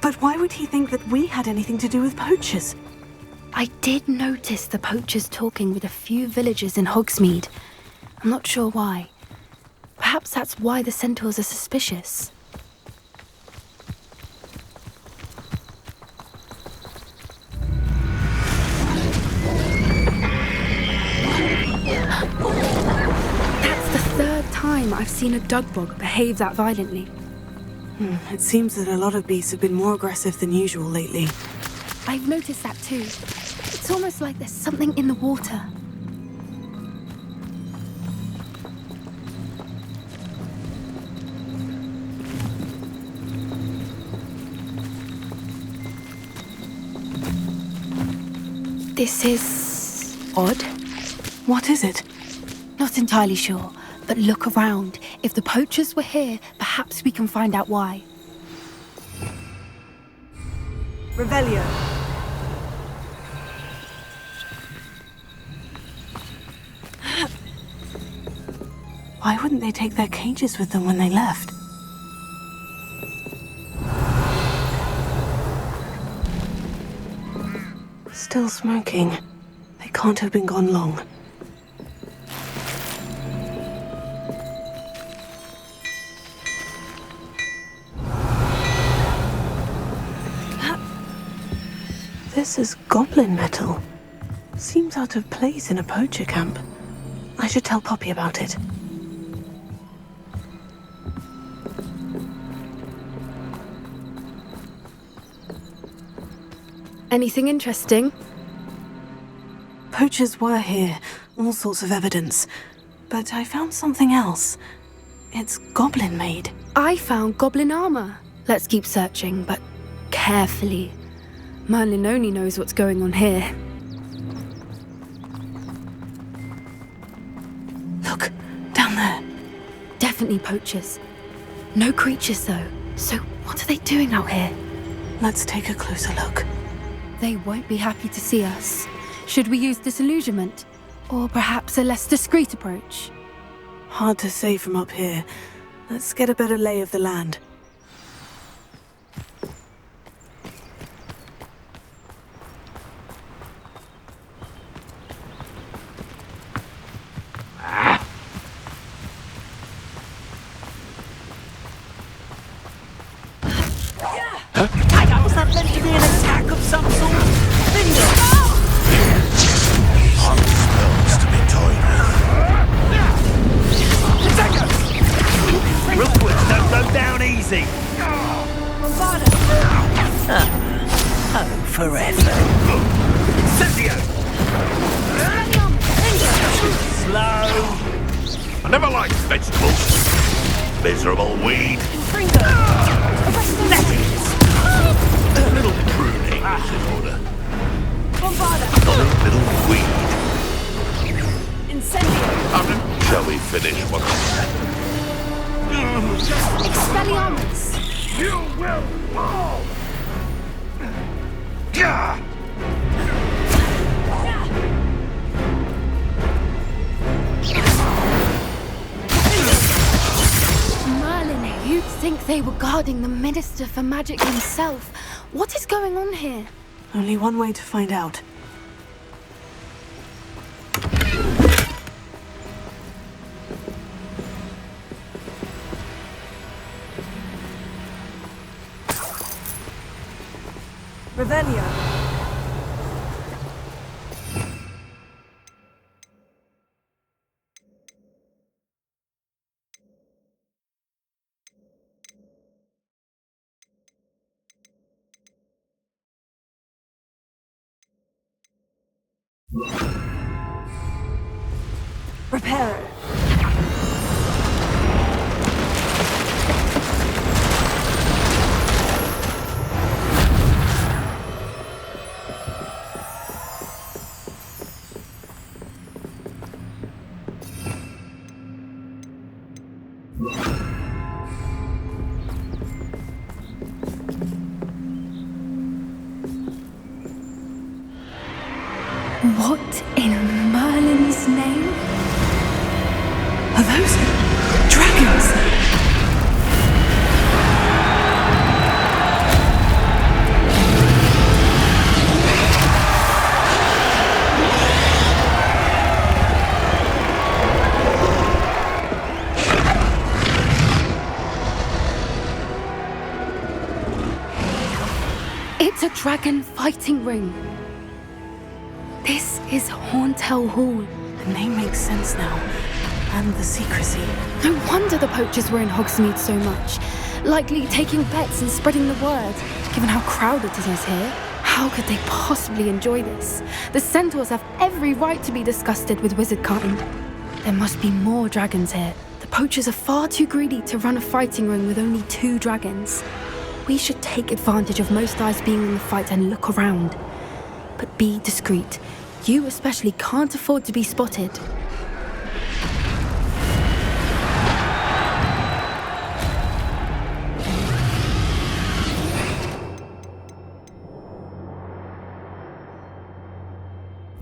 G: But why would he think that we had anything to do with poachers?
P: I did notice the poachers talking with a few villagers in Hogsmeade. I'm not sure why. Perhaps that's why the centaurs are suspicious. That's the third time I've seen a dugbog behave that violently.
G: It seems that a lot of beasts have been more aggressive than usual lately.
P: I've noticed that too. It's almost like there's something in the water. This is odd.
G: What is it?
P: Not entirely sure, but look around. If the poachers were here, perhaps we can find out why.
G: Revelio. Why wouldn't they take their cages with them when they left? Still smoking. They can't have been gone long. This is goblin metal. Seems out of place in a poacher camp. I should tell Poppy about it.
P: Anything interesting?
G: Poachers were here, all sorts of evidence. But I found something else. It's goblin-made.
P: I found goblin armor. Let's keep searching, but carefully. Merlin only knows what's going on here.
G: Look, down there.
P: Definitely poachers. No creatures, though. So what are they doing out here?
G: Let's take a closer look.
P: They won't be happy to see us. Should we use disillusionment? Or perhaps a less discreet approach?
G: Hard to say from up here. Let's get a better lay of the land.
O: Was that meant to be an attack of some sort? Bingo!
A: Some spells to be toyed with.
O: Rookwoods don't go down easy. Oh, forever. Incendio! Slow.
C: I never liked vegetables. Miserable weed.
O: That
C: A little pruning is in order. Not a little weed.
G: Incendio!
C: Shall we finish what we
P: Expelliarmus!
C: You will fall! Yeah!
P: Merlin, you'd think they were guarding the Minister for Magic himself. What is going on here?
G: Only one way to find out. Revelio. Repair.
P: What in Merlin's name?
G: Are those dragons?
P: It's a dragon fighting ring. This is Hauntel Hall.
G: The name makes sense now. And the secrecy.
P: No wonder the poachers were in Hogsmeade so much. Likely taking bets and spreading the word. Given how crowded it is here, how could they possibly enjoy this? The centaurs have every right to be disgusted with wizard kind. There must be more dragons here. The poachers are far too greedy to run a fighting ring with only 2 dragons. We should take advantage of most eyes being in the fight and look around. But be discreet. You especially can't afford to be spotted.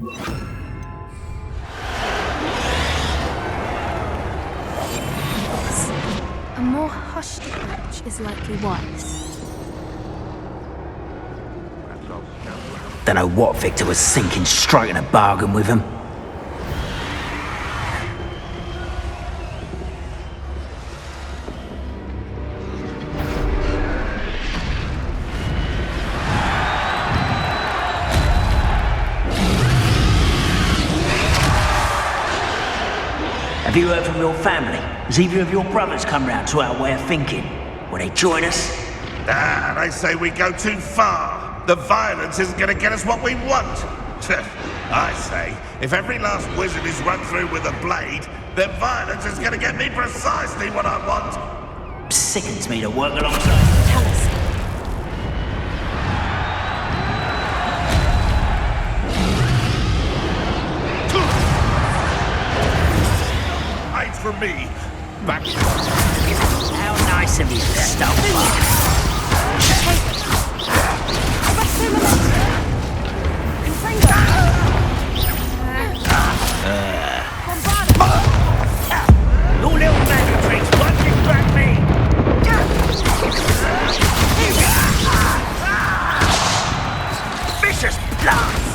P: A more hushed approach is likely wise.
E: Don't know what Victor was thinking, striking a bargain with him. Have you heard from your family? Has either of your brothers come round to our way of thinking? Will they join us?
C: Nah, they say we go too far. The violence isn't going to get us what we want. I say, if every last wizard is run through with a blade, then violence is going to get me precisely what I want.
E: Sickens me to work alongside.
G: Tell us.
C: Aids from me. Back.
E: How nice of you to stop by.
C: Your little magic tricks, what distract me? Vicious blast!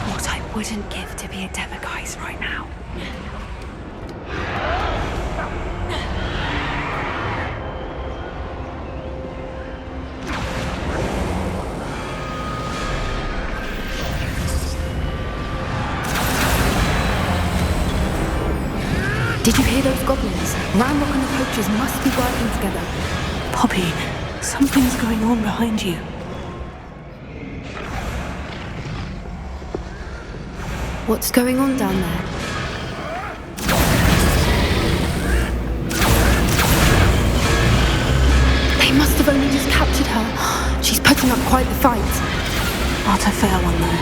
P: What I wouldn't give to be a Demiguise right now. Did you hear those goblins? Ranrock and the poachers must be working together.
G: Poppy, something's going on behind you.
P: What's going on down there? They must have only just captured her. She's putting up quite the fight.
G: Not a fair one, though.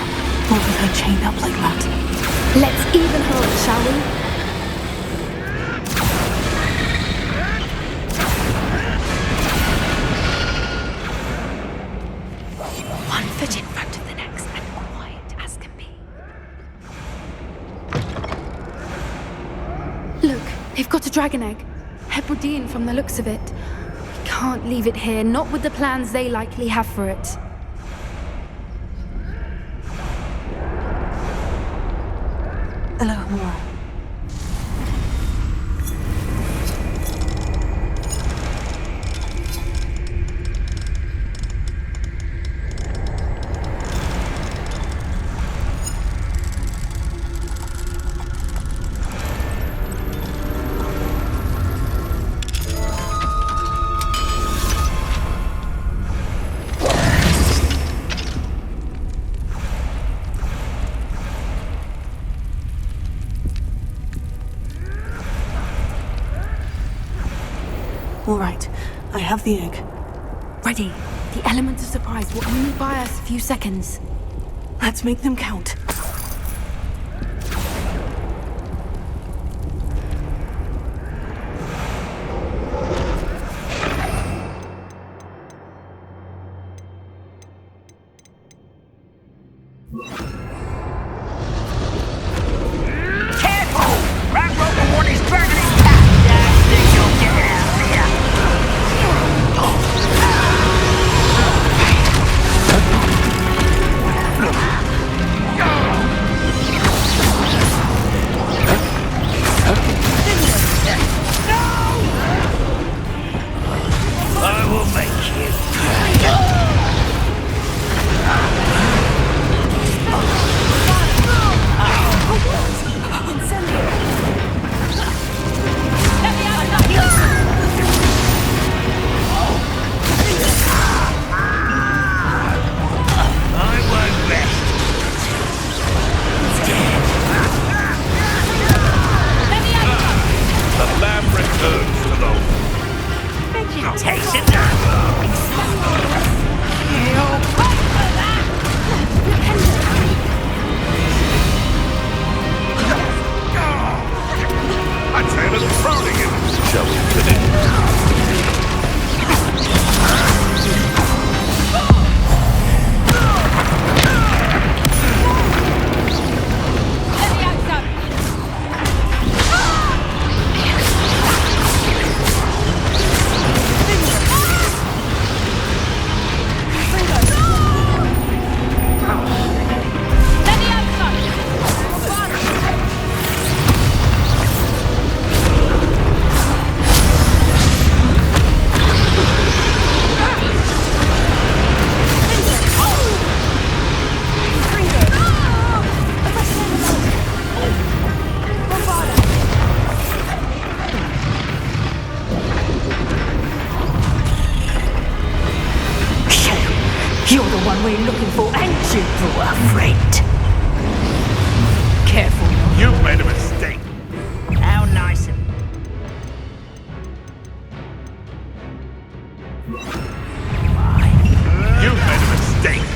G: Not with her chained up like that.
P: Let's even her up, shall we? One foot in front of the next and quiet as can be. Look, they've got a dragon egg. Hebridean from the looks of it. We can't leave it here, not with the plans they likely have for it.
G: Alohomora. All right, I have the egg.
P: Ready. The element of surprise will only buy us a few seconds.
G: Let's make them count.
C: Go!
E: for a friend.
N: Careful.
C: You made a mistake.
E: How nice of
C: You made a mistake.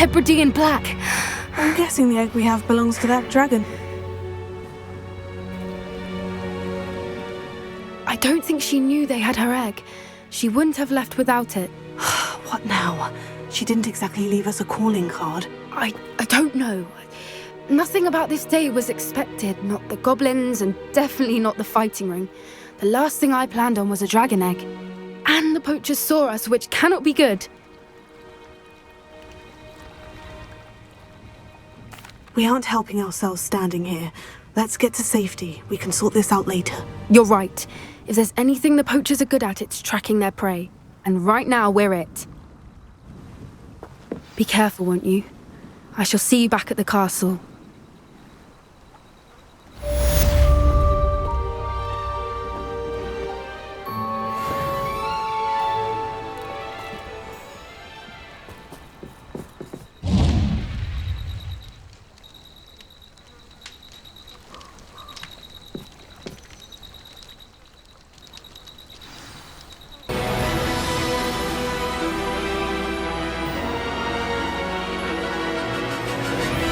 P: Hebridean Black.
G: I'm guessing the egg we have belongs to that dragon.
P: I don't think she knew they had her egg. She wouldn't have left without it.
G: What now? She didn't exactly leave us a calling card.
P: I don't know. Nothing about this day was expected. Not the goblins, and definitely not the fighting ring. The last thing I planned on was a dragon egg. And the poachers saw us, which cannot be good.
G: We aren't helping ourselves standing here. Let's get to safety. We can sort this out later.
P: You're right. If there's anything the poachers are good at, it's tracking their prey. And right now, we're it. Be careful, won't you? I shall see you back at the castle.